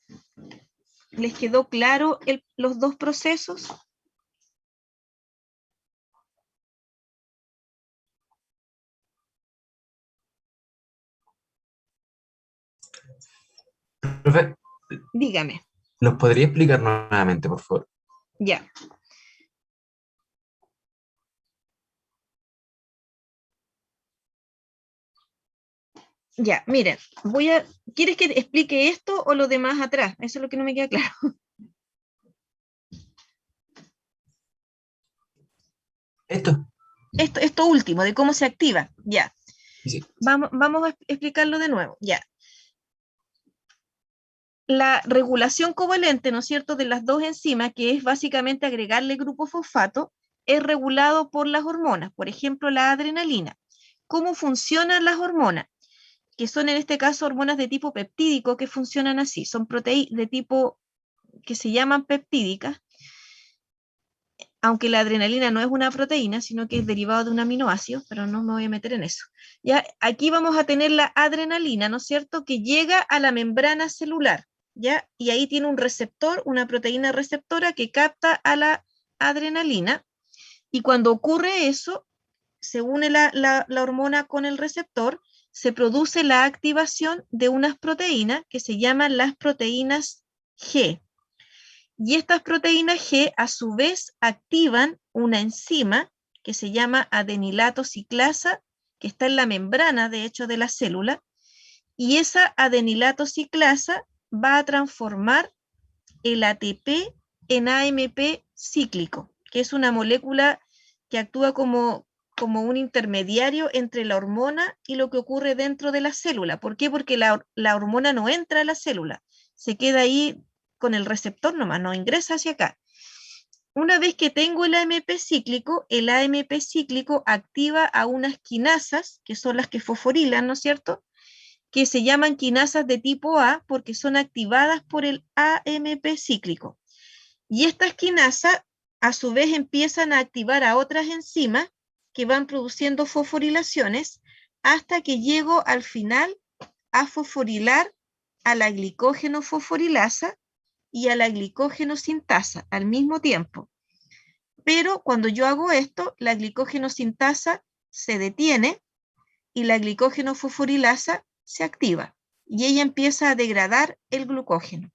¿Les quedó claro los dos procesos? Profe, Dígame. ¿los podría explicar nuevamente, por favor? Ya. Ya, miren, ¿quieres que explique esto o lo demás atrás? Eso es lo que no me queda claro. Esto último, de cómo se activa. Ya. Sí. Vamos a explicarlo de nuevo. Ya. La regulación covalente, ¿no es cierto?, de las dos enzimas, que es básicamente agregarle grupo fosfato, es regulado por las hormonas, por ejemplo, la adrenalina. ¿Cómo funcionan las hormonas? Que son en este caso hormonas de tipo peptídico que funcionan así, son proteínas de tipo que se llaman peptídicas, aunque la adrenalina no es una proteína, sino que es derivado de un aminoácido, pero no me voy a meter en eso. Ya, aquí vamos a tener la adrenalina, ¿no es cierto?, que llega a la membrana celular, ¿ya? Y ahí tiene un receptor, una proteína receptora que capta a la adrenalina, y cuando ocurre eso, se une la hormona con el receptor, se produce la activación de unas proteínas que se llaman las proteínas G. Y estas proteínas G a su vez activan una enzima que se llama adenilato ciclasa, que está en la membrana, de hecho, de la célula, y esa adenilato ciclasa va a transformar el ATP en AMP cíclico, que es una molécula que actúa como un intermediario entre la hormona y lo que ocurre dentro de la célula. ¿Por qué? Porque la hormona no entra a la célula, se queda ahí con el receptor nomás, no ingresa hacia acá. Una vez que tengo el AMP cíclico activa a unas quinasas, que son las que fosforilan, ¿no es cierto?, que se llaman quinasas de tipo A porque son activadas por el AMP cíclico. Y estas quinasas a su vez empiezan a activar a otras enzimas que van produciendo fosforilaciones hasta que llego al final a fosforilar a la glicógeno fosforilasa y a la glicógeno sintasa al mismo tiempo. Pero cuando yo hago esto, la glicógeno sintasa se detiene y la glicógeno fosforilasa se activa y ella empieza a degradar el glucógeno.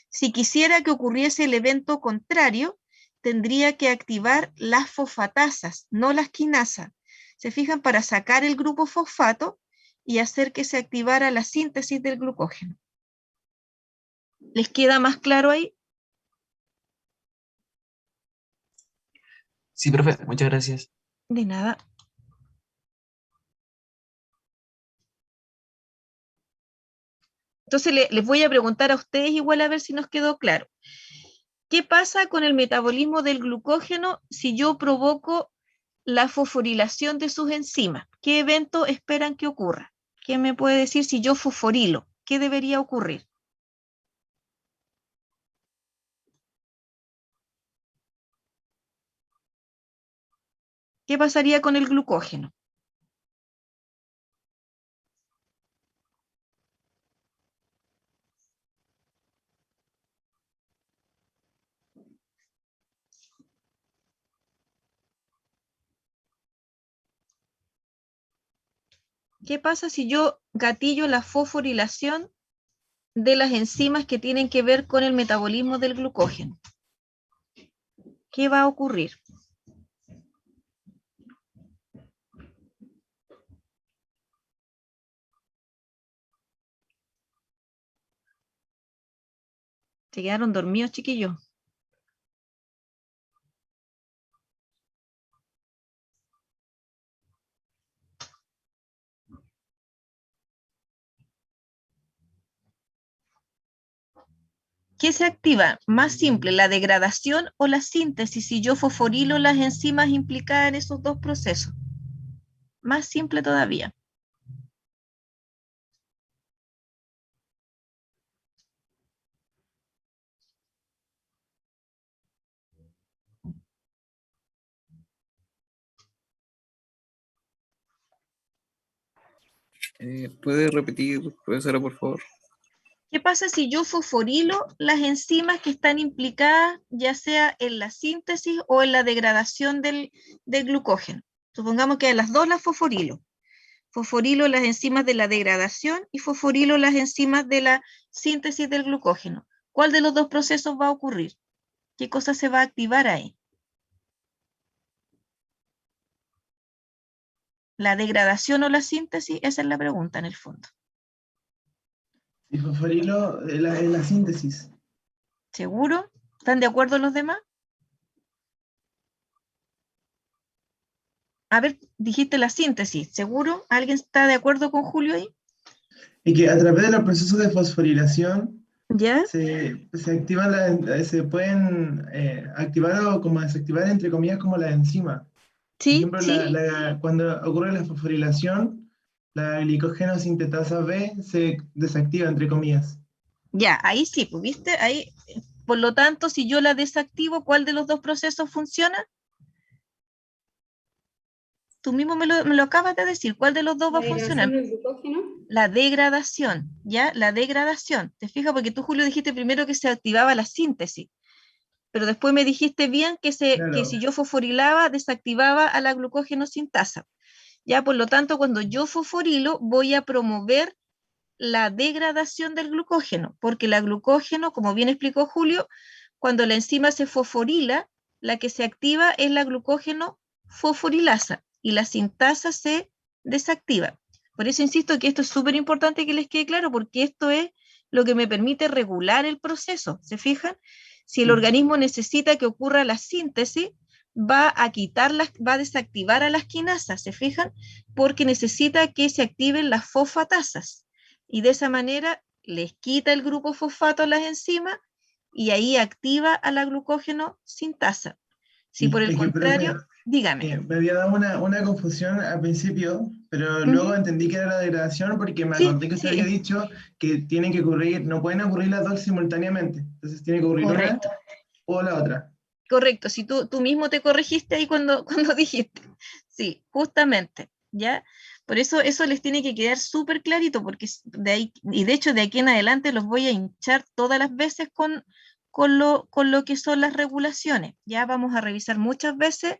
Si quisiera que ocurriese el evento contrario, tendría que activar las fosfatasas, no las quinasas. Se fijan, para sacar el grupo fosfato y hacer que se activara la síntesis del glucógeno. ¿Les queda más claro ahí? Sí, profe, muchas gracias. De nada. Entonces les voy a preguntar a ustedes igual a ver si nos quedó claro. ¿Qué pasa con el metabolismo del glucógeno si yo provoco la fosforilación de sus enzimas? ¿Qué evento esperan que ocurra? ¿Qué me puede decir si yo fosforilo? ¿Qué debería ocurrir? ¿Qué pasaría con el glucógeno? ¿Qué pasa si yo gatillo la fosforilación de las enzimas que tienen que ver con el metabolismo del glucógeno? ¿Qué va a ocurrir? ¿Se quedaron dormidos, chiquillos? ¿Qué se activa? Más simple, la degradación o la síntesis si yo fosforilo las enzimas implicadas en esos dos procesos. Más simple todavía. ¿Puede repetir, profesora, por favor? ¿Qué pasa si yo fosforilo las enzimas que están implicadas ya sea en la síntesis o en la degradación del glucógeno? Supongamos que a las dos las fosforilo. Fosforilo las enzimas de la degradación y fosforilo las enzimas de la síntesis del glucógeno. ¿Cuál de los dos procesos va a ocurrir? ¿Qué cosa se va a activar ahí? ¿La degradación o la síntesis? Esa es la pregunta en el fondo. Y fosforilo en la síntesis. ¿Seguro? ¿Están de acuerdo los demás? A ver, dijiste la síntesis, ¿seguro? ¿Alguien está de acuerdo con Julio ahí? Y que a través de los procesos de fosforilación ¿Ya? se activan se pueden activar o como desactivar, entre comillas, como las enzimas. Por Sí, ejemplo, sí. cuando ocurre la fosforilación, la glicógeno sintetasa B se desactiva, entre comillas. Ya, ahí sí, pues, ¿viste? Ahí, por lo tanto, si yo la desactivo, ¿cuál de los dos procesos funciona? Tú mismo me lo acabas de decir, ¿cuál de los dos va a funcionar? ¿La degradación del glucógeno? La degradación, ¿ya? La degradación. ¿Te fijas? Porque tú, Julio, dijiste primero que se activaba la síntesis, pero después me dijiste bien que Claro. si yo fosforilaba, desactivaba a la glucógeno sintasa. Ya, por lo tanto, cuando yo fosforilo, voy a promover la degradación del glucógeno, porque la glucógeno, como bien explicó Julio, cuando la enzima se fosforila, la que se activa es la glucógeno fosforilasa y la sintasa se desactiva. Por eso insisto que esto es súper importante que les quede claro, porque esto es lo que me permite regular el proceso. ¿Se fijan? Si el organismo necesita que ocurra la síntesis, va a desactivar a las quinasas, ¿se fijan? Porque necesita que se activen las fosfatasas. Y de esa manera les quita el grupo fosfato a las enzimas y ahí activa a la glucógeno sintasa. Si por el Es que, contrario, profe, dígame. me había dado una confusión al principio, pero luego entendí que era la degradación porque me Sí, acordé que usted había sí, dicho que tienen que ocurrir, no pueden ocurrir las dos simultáneamente. Entonces tiene que ocurrir una correcto, o la otra. correcto. Si tú mismo te corregiste ahí cuando dijiste. Sí, justamente, ¿ya? Por eso les tiene que quedar súper clarito, porque de ahí, y de hecho de aquí en adelante los voy a hinchar todas las veces con lo que son las regulaciones. Ya vamos a revisar muchas veces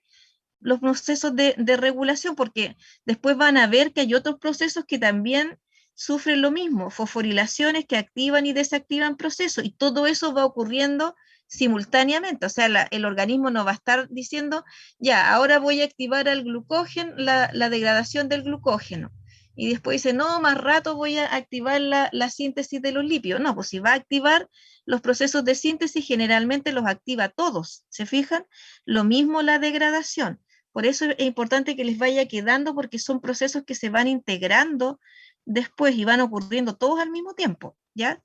los procesos de regulación, porque después van a ver que hay otros procesos que también sufren lo mismo, fosforilaciones que activan y desactivan procesos, y todo eso va ocurriendo simultáneamente. O sea, el organismo no va a estar diciendo, ya, ahora voy a activar el glucógeno, la degradación del glucógeno, y después dice, no, más rato voy a activar la síntesis de los lípidos. No, pues si va a activar los procesos de síntesis, generalmente los activa todos, ¿se fijan? Lo mismo la degradación. Por eso es importante que les vaya quedando, porque son procesos que se van integrando después y van ocurriendo todos al mismo tiempo, ¿ya?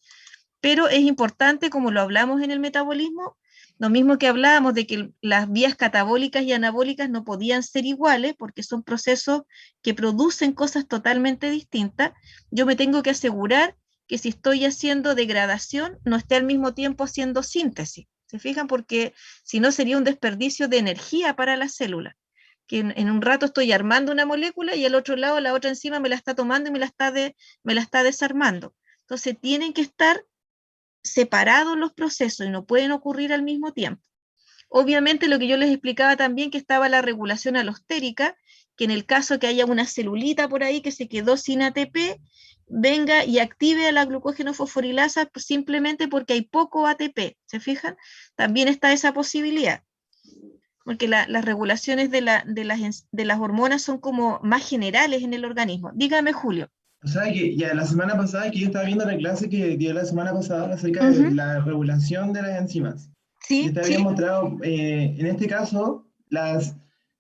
Pero es importante, como lo hablamos en el metabolismo, lo mismo que hablábamos de que las vías catabólicas y anabólicas no podían ser iguales porque son procesos que producen cosas totalmente distintas. Yo me tengo que asegurar que si estoy haciendo degradación, no esté al mismo tiempo haciendo síntesis. ¿Se fijan? Porque si no sería un desperdicio de energía para la célula, que en un rato estoy armando una molécula y al otro lado la otra enzima me la está tomando y me la está desarmando. Entonces tienen que estar separados los procesos y no pueden ocurrir al mismo tiempo. Obviamente lo que yo les explicaba también, que estaba la regulación alostérica, que en el caso que haya una celulita por ahí que se quedó sin ATP, venga y active a la glucógeno fosforilasa simplemente porque hay poco ATP, ¿se fijan? También está esa posibilidad, porque las regulaciones de las hormonas son como más generales en el organismo. Dígame, Julio. O sea que ya la semana pasada, que yo estaba viendo la clase que dio la semana pasada acerca de la regulación de las enzimas. Yo Sí, te había sí. mostrado, en este caso, las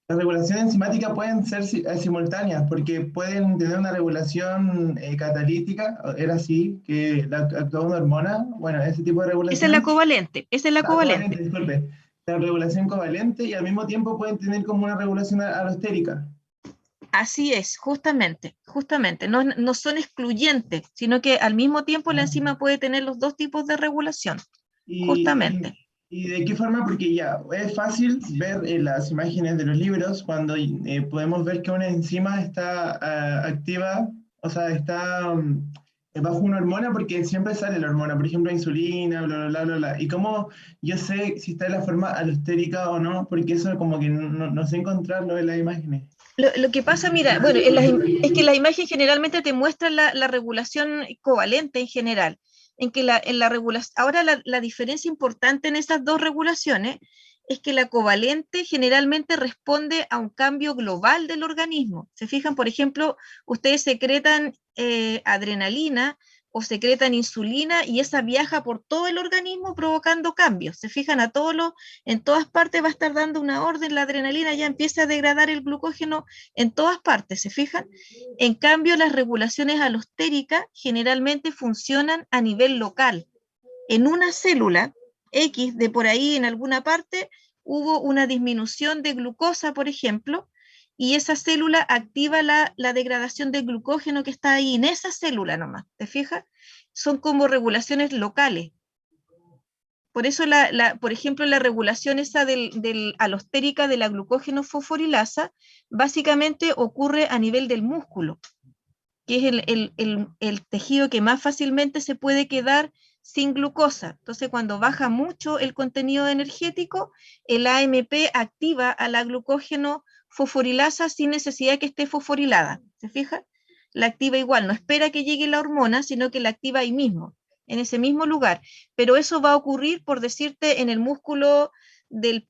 regulaciones enzimáticas pueden ser simultáneas, porque pueden tener una regulación catalítica, era así, que actúa una hormona, bueno, ese tipo de Esa es la regulación, covalente, esa es la covalente, covalente. disculpe, la regulación covalente, y al mismo tiempo pueden tener como una regulación alostérica. Así es, justamente, justamente. No, no son excluyentes, sino que al mismo tiempo la enzima puede tener los dos tipos de regulación, justamente. ¿Y de qué forma? Porque ya es fácil ver en las imágenes de los libros cuando podemos ver que una enzima está activa, o sea, está bajo una hormona, porque siempre sale la hormona, por ejemplo, insulina, bla, bla, bla, bla, bla. ¿Y cómo yo sé si está en la forma alostérica o no? Porque eso como que no sé encontrarlo en las imágenes. Lo que pasa, mira, bueno, es que la imagen generalmente te muestra la regulación covalente en general, en que en la regulación, ahora la diferencia importante en esas dos regulaciones es que la covalente generalmente responde a un cambio global del organismo. Se fijan, por ejemplo, ustedes secretan adrenalina o secretan insulina y esa viaja por todo el organismo provocando cambios. Se fijan, en todas partes va a estar dando una orden, la adrenalina ya empieza a degradar el glucógeno en todas partes, ¿se fijan? En cambio, las regulaciones alostéricas generalmente funcionan a nivel local. En una célula X de por ahí en alguna parte hubo una disminución de glucosa, por ejemplo, y esa célula activa la degradación del glucógeno que está ahí en esa célula nomás, ¿te fijas? Son como regulaciones locales. Por eso, por ejemplo, la regulación esa del alostérica de la glucógeno fosforilasa básicamente ocurre a nivel del músculo, que es el tejido que más fácilmente se puede quedar sin glucosa. Entonces, cuando baja mucho el contenido energético, el AMP activa a la glucógeno fosforilasa sin necesidad que esté fosforilada. ¿Se fija? La activa igual, no espera que llegue la hormona, sino que la activa ahí mismo, en ese mismo lugar. Pero eso va a ocurrir, por decirte, en el músculo de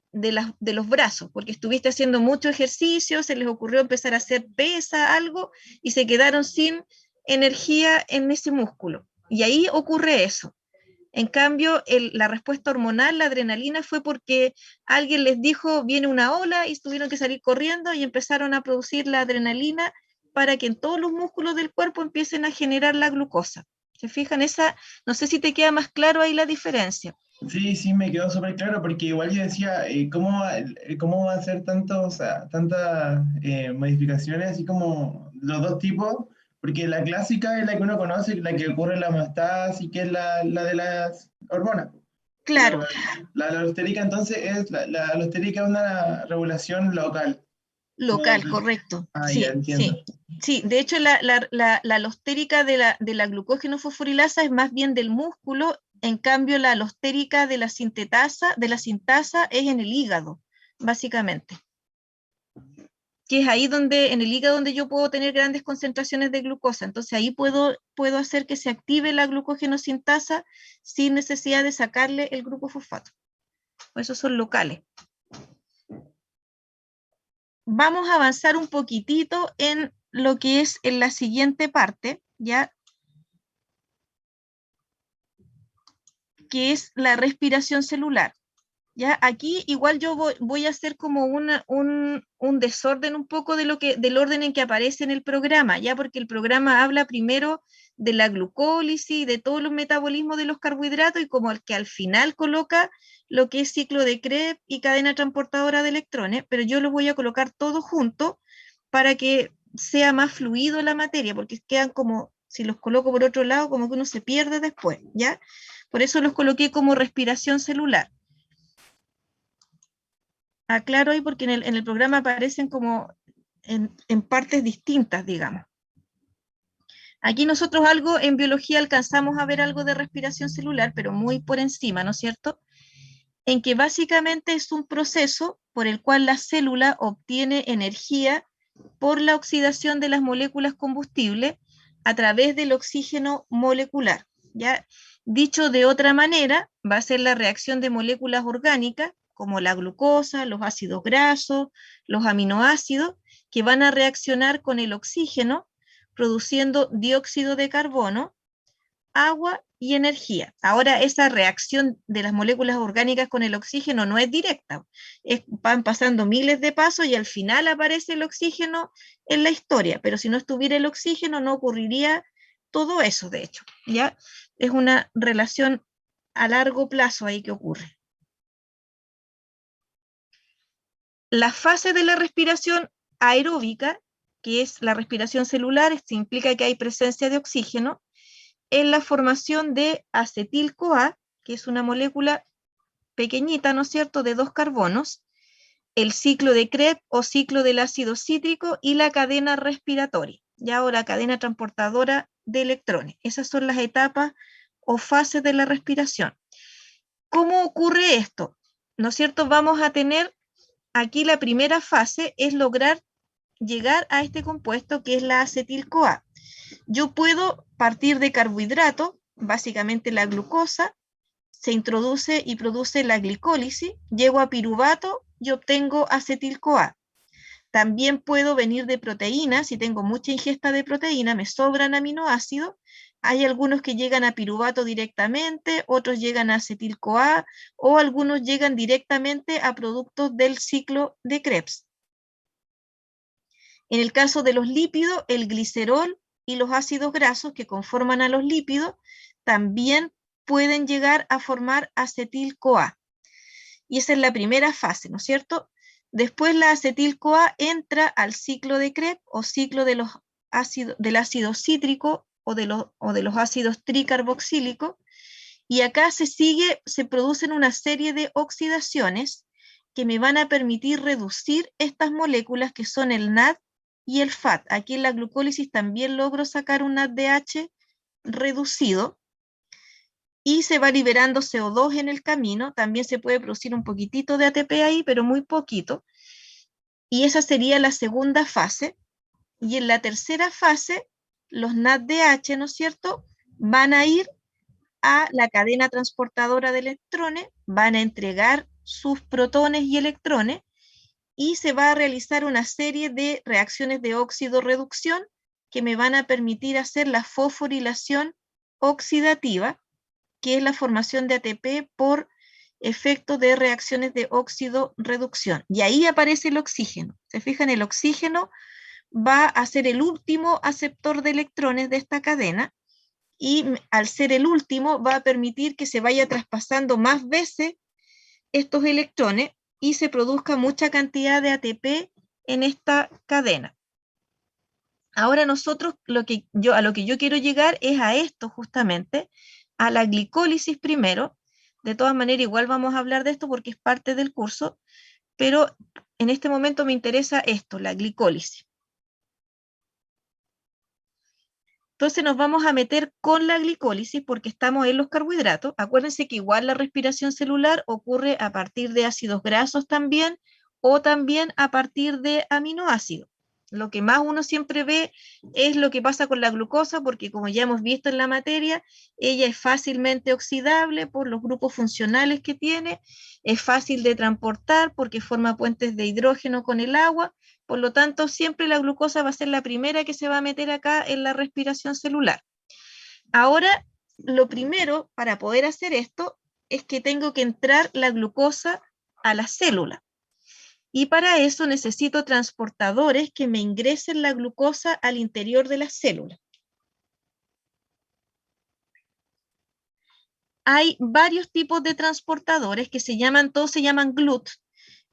los brazos, porque estuviste haciendo mucho ejercicio, se les ocurrió empezar a hacer pesa, algo, y se quedaron sin energía en ese músculo. Y ahí ocurre eso. En cambio, la respuesta hormonal, la adrenalina, fue porque alguien les dijo, viene una ola, y tuvieron que salir corriendo y empezaron a producir la adrenalina para que en todos los músculos del cuerpo empiecen a generar la glucosa. ¿Se fijan? No sé si te queda más claro ahí la diferencia. Sí, sí, me quedó súper claro, porque igual yo decía, ¿cómo va a ser tantas modificaciones, así como los dos tipos? Porque la clásica es la que uno conoce, la que ocurre en la homeostasis, que es la de las hormonas. Pero Claro, la alostérica entonces la alostérica es una regulación local. Como local, correcto. ya Sí, entiendo. sí. Sí, de hecho la alostérica de la glucógeno fosforilasa es más bien del músculo, en cambio la alostérica de la sintasa es en el hígado, básicamente. que es ahí donde, en el hígado, donde yo puedo tener grandes concentraciones de glucosa. Entonces ahí puedo hacer que se active la glucógeno-sintasa sin necesidad de sacarle el grupo fosfato. Esos son locales. Vamos a avanzar un poquitito en lo que es en la siguiente parte, ¿ya? Que es la respiración celular. ¿Ya? Aquí igual yo voy a hacer como un desorden un poco del orden en que aparece en el programa, ¿ya? Porque el programa habla primero de la glucólisis, de todos los metabolismos de los carbohidratos, y como el que al final coloca lo que es ciclo de Krebs y cadena transportadora de electrones, pero yo lo voy a colocar todo junto para que sea más fluido la materia, porque quedan como, si los coloco por otro lado, como que uno se pierde después, ¿ya? Por eso los coloqué como respiración celular. Aclaro ahí porque en el programa aparecen como en partes distintas, digamos. Aquí nosotros algo en biología alcanzamos a ver algo de respiración celular, pero muy por encima, ¿no es cierto? En que básicamente es un proceso por el cual la célula obtiene energía por la oxidación de las moléculas combustibles a través del oxígeno molecular, ¿ya? Dicho de otra manera, va a ser la reacción de moléculas orgánicas como la glucosa, los ácidos grasos, los aminoácidos, que van a reaccionar con el oxígeno, produciendo dióxido de carbono, agua y energía. Ahora, esa reacción de las moléculas orgánicas con el oxígeno no es directa, van pasando miles de pasos y al final aparece el oxígeno en la historia, pero si no estuviera el oxígeno no ocurriría todo eso, de hecho, ¿ya? Es una relación a largo plazo ahí que ocurre. La fase de la respiración aeróbica, que es la respiración celular, esto implica que hay presencia de oxígeno, es la formación de acetil-CoA, que es una molécula pequeñita, ¿no es cierto?, de 2 carbonos, el ciclo de Krebs o ciclo del ácido cítrico y la cadena respiratoria, ya, o la cadena transportadora de electrones. Esas son las etapas o fases de la respiración. ¿Cómo ocurre esto? ¿No es cierto? Vamos a tener aquí la primera fase es lograr llegar a este compuesto que es la acetil-CoA. Yo puedo partir de carbohidrato, básicamente la glucosa, se introduce y produce la glicólisis, llego a piruvato y obtengo acetil-CoA. También puedo venir de proteínas, si tengo mucha ingesta de proteína, me sobran aminoácidos. Hay algunos que llegan a piruvato directamente, otros llegan a acetil-CoA, o algunos llegan directamente a productos del ciclo de Krebs. En el caso de los lípidos, el glicerol y los ácidos grasos que conforman a los lípidos también pueden llegar a formar acetil-CoA. Y esa es la primera fase, ¿no es cierto? Después la acetil-CoA entra al ciclo de Krebs o ciclo de del ácido cítrico o de los ácidos tricarboxílicos, y acá se producen una serie de oxidaciones que me van a permitir reducir estas moléculas que son el NAD y el FAT. Aquí en la glucólisis también logro sacar un NADH reducido y se va liberando CO2 en el camino. También se puede producir un poquitito de ATP ahí, pero muy poquito. Y esa sería la segunda fase. Y en la tercera fase, los NADH, ¿no es cierto?, van a ir a la cadena transportadora de electrones, van a entregar sus protones y electrones, y se va a realizar una serie de reacciones de óxido-reducción que me van a permitir hacer la fosforilación oxidativa, que es la formación de ATP por efecto de reacciones de óxido-reducción. Y ahí aparece el oxígeno. ¿Se fijan? El oxígeno va a ser el último aceptor de electrones de esta cadena, y al ser el último va a permitir que se vaya traspasando más veces estos electrones y se produzca mucha cantidad de ATP en esta cadena. Ahora nosotros, a lo que yo quiero llegar es a esto justamente, a la glicólisis primero. De todas maneras, igual vamos a hablar de esto porque es parte del curso, pero en este momento me interesa esto, la glicólisis. Entonces nos vamos a meter con la glicólisis porque estamos en los carbohidratos. Acuérdense que igual la respiración celular ocurre a partir de ácidos grasos también o también a partir de aminoácidos. Lo que más uno siempre ve es lo que pasa con la glucosa, porque como ya hemos visto en la materia, ella es fácilmente oxidable por los grupos funcionales que tiene, es fácil de transportar porque forma puentes de hidrógeno con el agua, por lo tanto siempre la glucosa va a ser la primera que se va a meter acá en la respiración celular. Ahora, lo primero para poder hacer esto es que tengo que entrar la glucosa a la célula. Y para eso necesito transportadores que me ingresen la glucosa al interior de la célula. Hay varios tipos de transportadores que todos se llaman GLUT,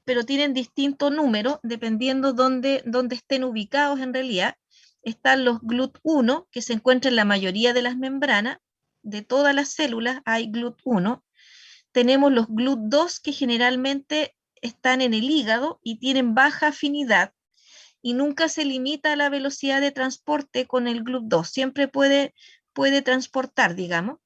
pero tienen distinto número dependiendo dónde estén ubicados en realidad. Están los GLUT1, que se encuentran en la mayoría de las membranas. De todas las células hay GLUT1. Tenemos los GLUT2, que generalmente están en el hígado y tienen baja afinidad, y nunca se limita la velocidad de transporte con el GLUT2, siempre puede transportar, digamos.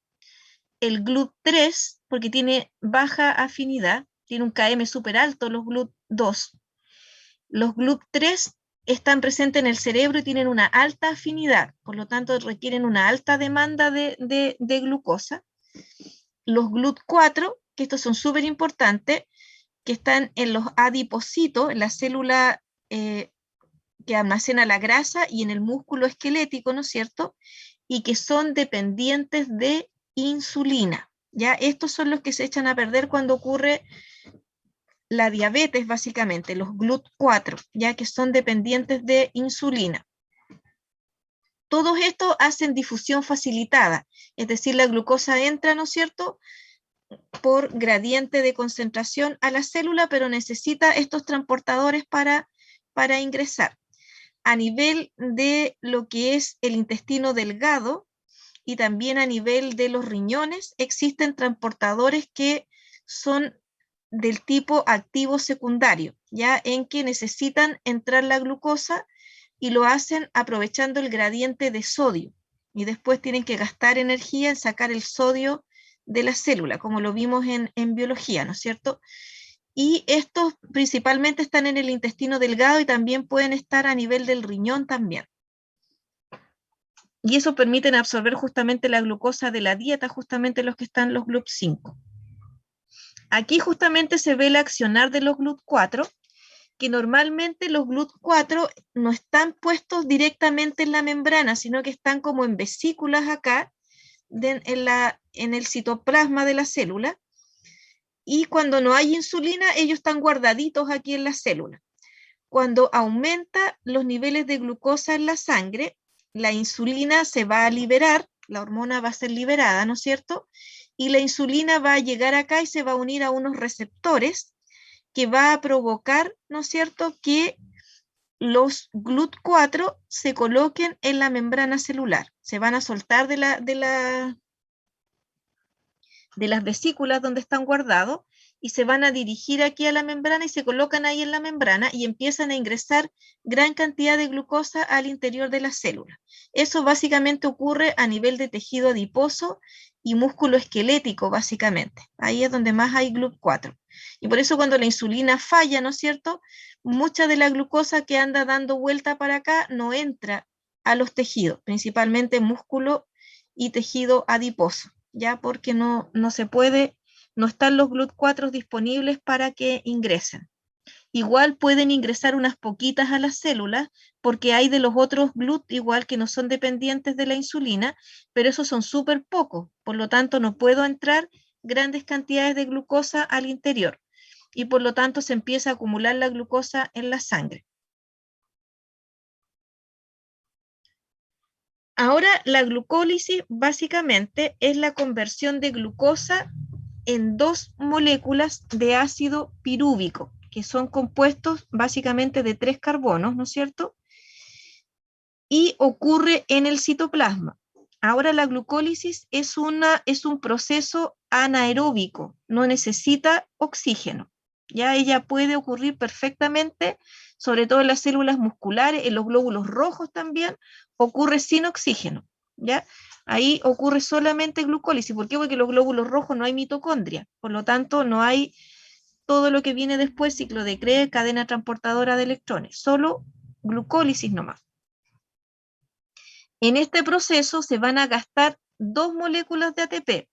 El GLUT3, porque tiene baja afinidad, tiene un km súper alto los GLUT2. Los GLUT3 están presentes en el cerebro y tienen una alta afinidad, por lo tanto requieren una alta demanda de glucosa. Los GLUT4, que estos son súper importantes, que están en los adipocitos, en la célula que almacena la grasa y en el músculo esquelético, ¿no es cierto? Y que son dependientes de insulina. Ya estos son los que se echan a perder cuando ocurre la diabetes, básicamente, los GLUT4, ya que son dependientes de insulina. Todos estos hacen difusión facilitada, es decir, la glucosa entra, ¿no es cierto?, por gradiente de concentración a la célula, pero necesita estos transportadores para ingresar. A nivel de lo que es el intestino delgado y también a nivel de los riñones, existen transportadores que son del tipo activo secundario, ya en que necesitan entrar la glucosa y lo hacen aprovechando el gradiente de sodio, y después tienen que gastar energía en sacar el sodio de la célula, como lo vimos en biología, ¿no es cierto? Y estos principalmente están en el intestino delgado y también pueden estar a nivel del riñón también. Y eso permite absorber justamente la glucosa de la dieta, justamente los que están los GLUT5. Aquí justamente se ve el accionar de los GLUT4, que normalmente los GLUT4 no están puestos directamente en la membrana, sino que están como en vesículas acá, en el citoplasma de la célula, y cuando no hay insulina, ellos están guardaditos aquí en la célula. Cuando aumenta los niveles de glucosa en la sangre, la insulina se va a liberar, la hormona va a ser liberada, ¿no es cierto? Y la insulina va a llegar acá y se va a unir a unos receptores que va a provocar, ¿no es cierto?, que los GLUT4 se coloquen en la membrana celular. Se van a soltar de las vesículas donde están guardados y se van a dirigir aquí a la membrana y se colocan ahí en la membrana y empiezan a ingresar gran cantidad de glucosa al interior de la célula. Eso básicamente ocurre a nivel de tejido adiposo y músculo esquelético, básicamente. Ahí es donde más hay GLUT4. Y por eso cuando la insulina falla, ¿no es cierto?, mucha de la glucosa que anda dando vuelta para acá no entra a los tejidos, principalmente músculo y tejido adiposo, ya porque no se puede, no están los GLUT4 disponibles para que ingresen. Igual pueden ingresar unas poquitas a las células, porque hay de los otros GLUT igual que no son dependientes de la insulina, pero esos son súper pocos, por lo tanto no puedo entrar grandes cantidades de glucosa al interior, y por lo tanto se empieza a acumular la glucosa en la sangre. Ahora, la glucólisis básicamente es la conversión de glucosa en dos moléculas de ácido pirúvico, que son compuestos básicamente de 3 carbonos, ¿no es cierto? Y ocurre en el citoplasma. Ahora la glucólisis es un proceso anaeróbico, no necesita oxígeno. Ya ella puede ocurrir perfectamente, sobre todo en las células musculares, en los glóbulos rojos también, ocurre sin oxígeno. ¿Ya? Ahí ocurre solamente glucólisis. ¿Por qué? Porque en los glóbulos rojos no hay mitocondria, por lo tanto no hay todo lo que viene después, ciclo de Krebs, cadena transportadora de electrones, solo glucólisis nomás. En este proceso se van a gastar 2 moléculas de ATP.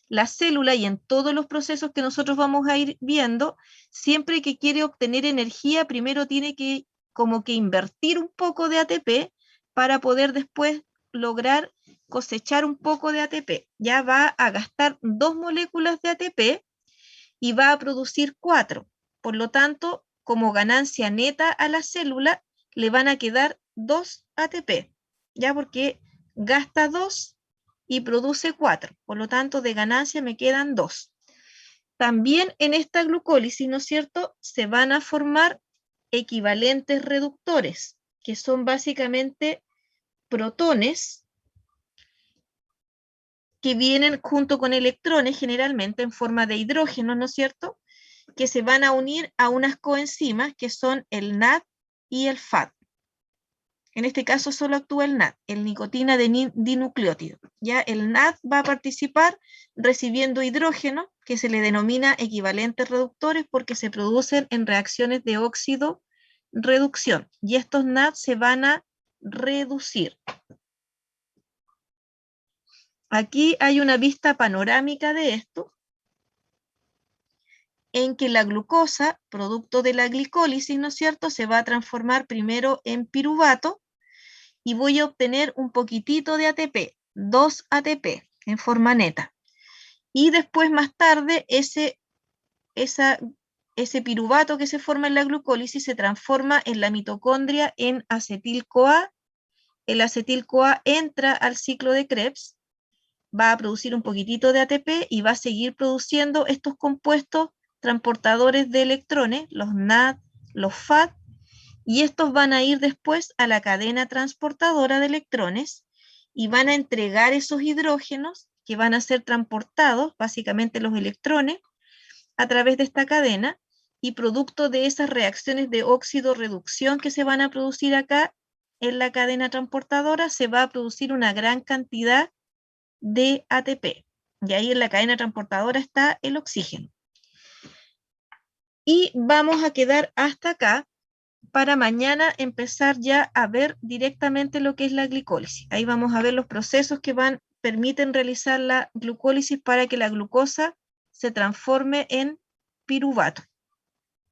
La célula, y en todos los procesos que nosotros vamos a ir viendo, siempre que quiere obtener energía, primero tiene que como que invertir un poco de ATP para poder después lograr cosechar un poco de ATP. Ya va a gastar 2 moléculas de ATP y va a producir 4. Por lo tanto, como ganancia neta a la célula, le van a quedar 2 ATP, ya porque gasta 2 y produce 4. Por lo tanto, de ganancia me quedan 2. También en esta glucólisis, ¿no es cierto?, se van a formar equivalentes reductores, que son básicamente protones que vienen junto con electrones, generalmente en forma de hidrógeno, ¿no es cierto?, que se van a unir a unas coenzimas que son el NAD y el FAD. En este caso solo actúa el NAD, el nicotina dinucleótido. Ya el NAD va a participar recibiendo hidrógeno, que se le denomina equivalentes reductores porque se producen en reacciones de óxido-reducción. Y estos NAD se van a reducir. Aquí hay una vista panorámica de esto, en que la glucosa, producto de la glicólisis, ¿no es cierto?, se va a transformar primero en piruvato, y voy a obtener un poquitito de ATP, 2 ATP en forma neta. Y después, más tarde, ese piruvato que se forma en la glucólisis se transforma en la mitocondria en acetil-CoA. El acetil-CoA entra al ciclo de Krebs, va a producir un poquitito de ATP y va a seguir produciendo estos compuestos transportadores de electrones, los NAD, los FAD, y estos van a ir después a la cadena transportadora de electrones y van a entregar esos hidrógenos que van a ser transportados, básicamente los electrones, a través de esta cadena, y producto de esas reacciones de óxido-reducción que se van a producir acá en la cadena transportadora, se va a producir una gran cantidad de ATP. Y ahí en la cadena transportadora está el oxígeno. Y vamos a quedar hasta acá para mañana empezar ya a ver directamente lo que es la glicólisis. Ahí vamos a ver los procesos que permiten realizar la glucólisis para que la glucosa se transforme en piruvato.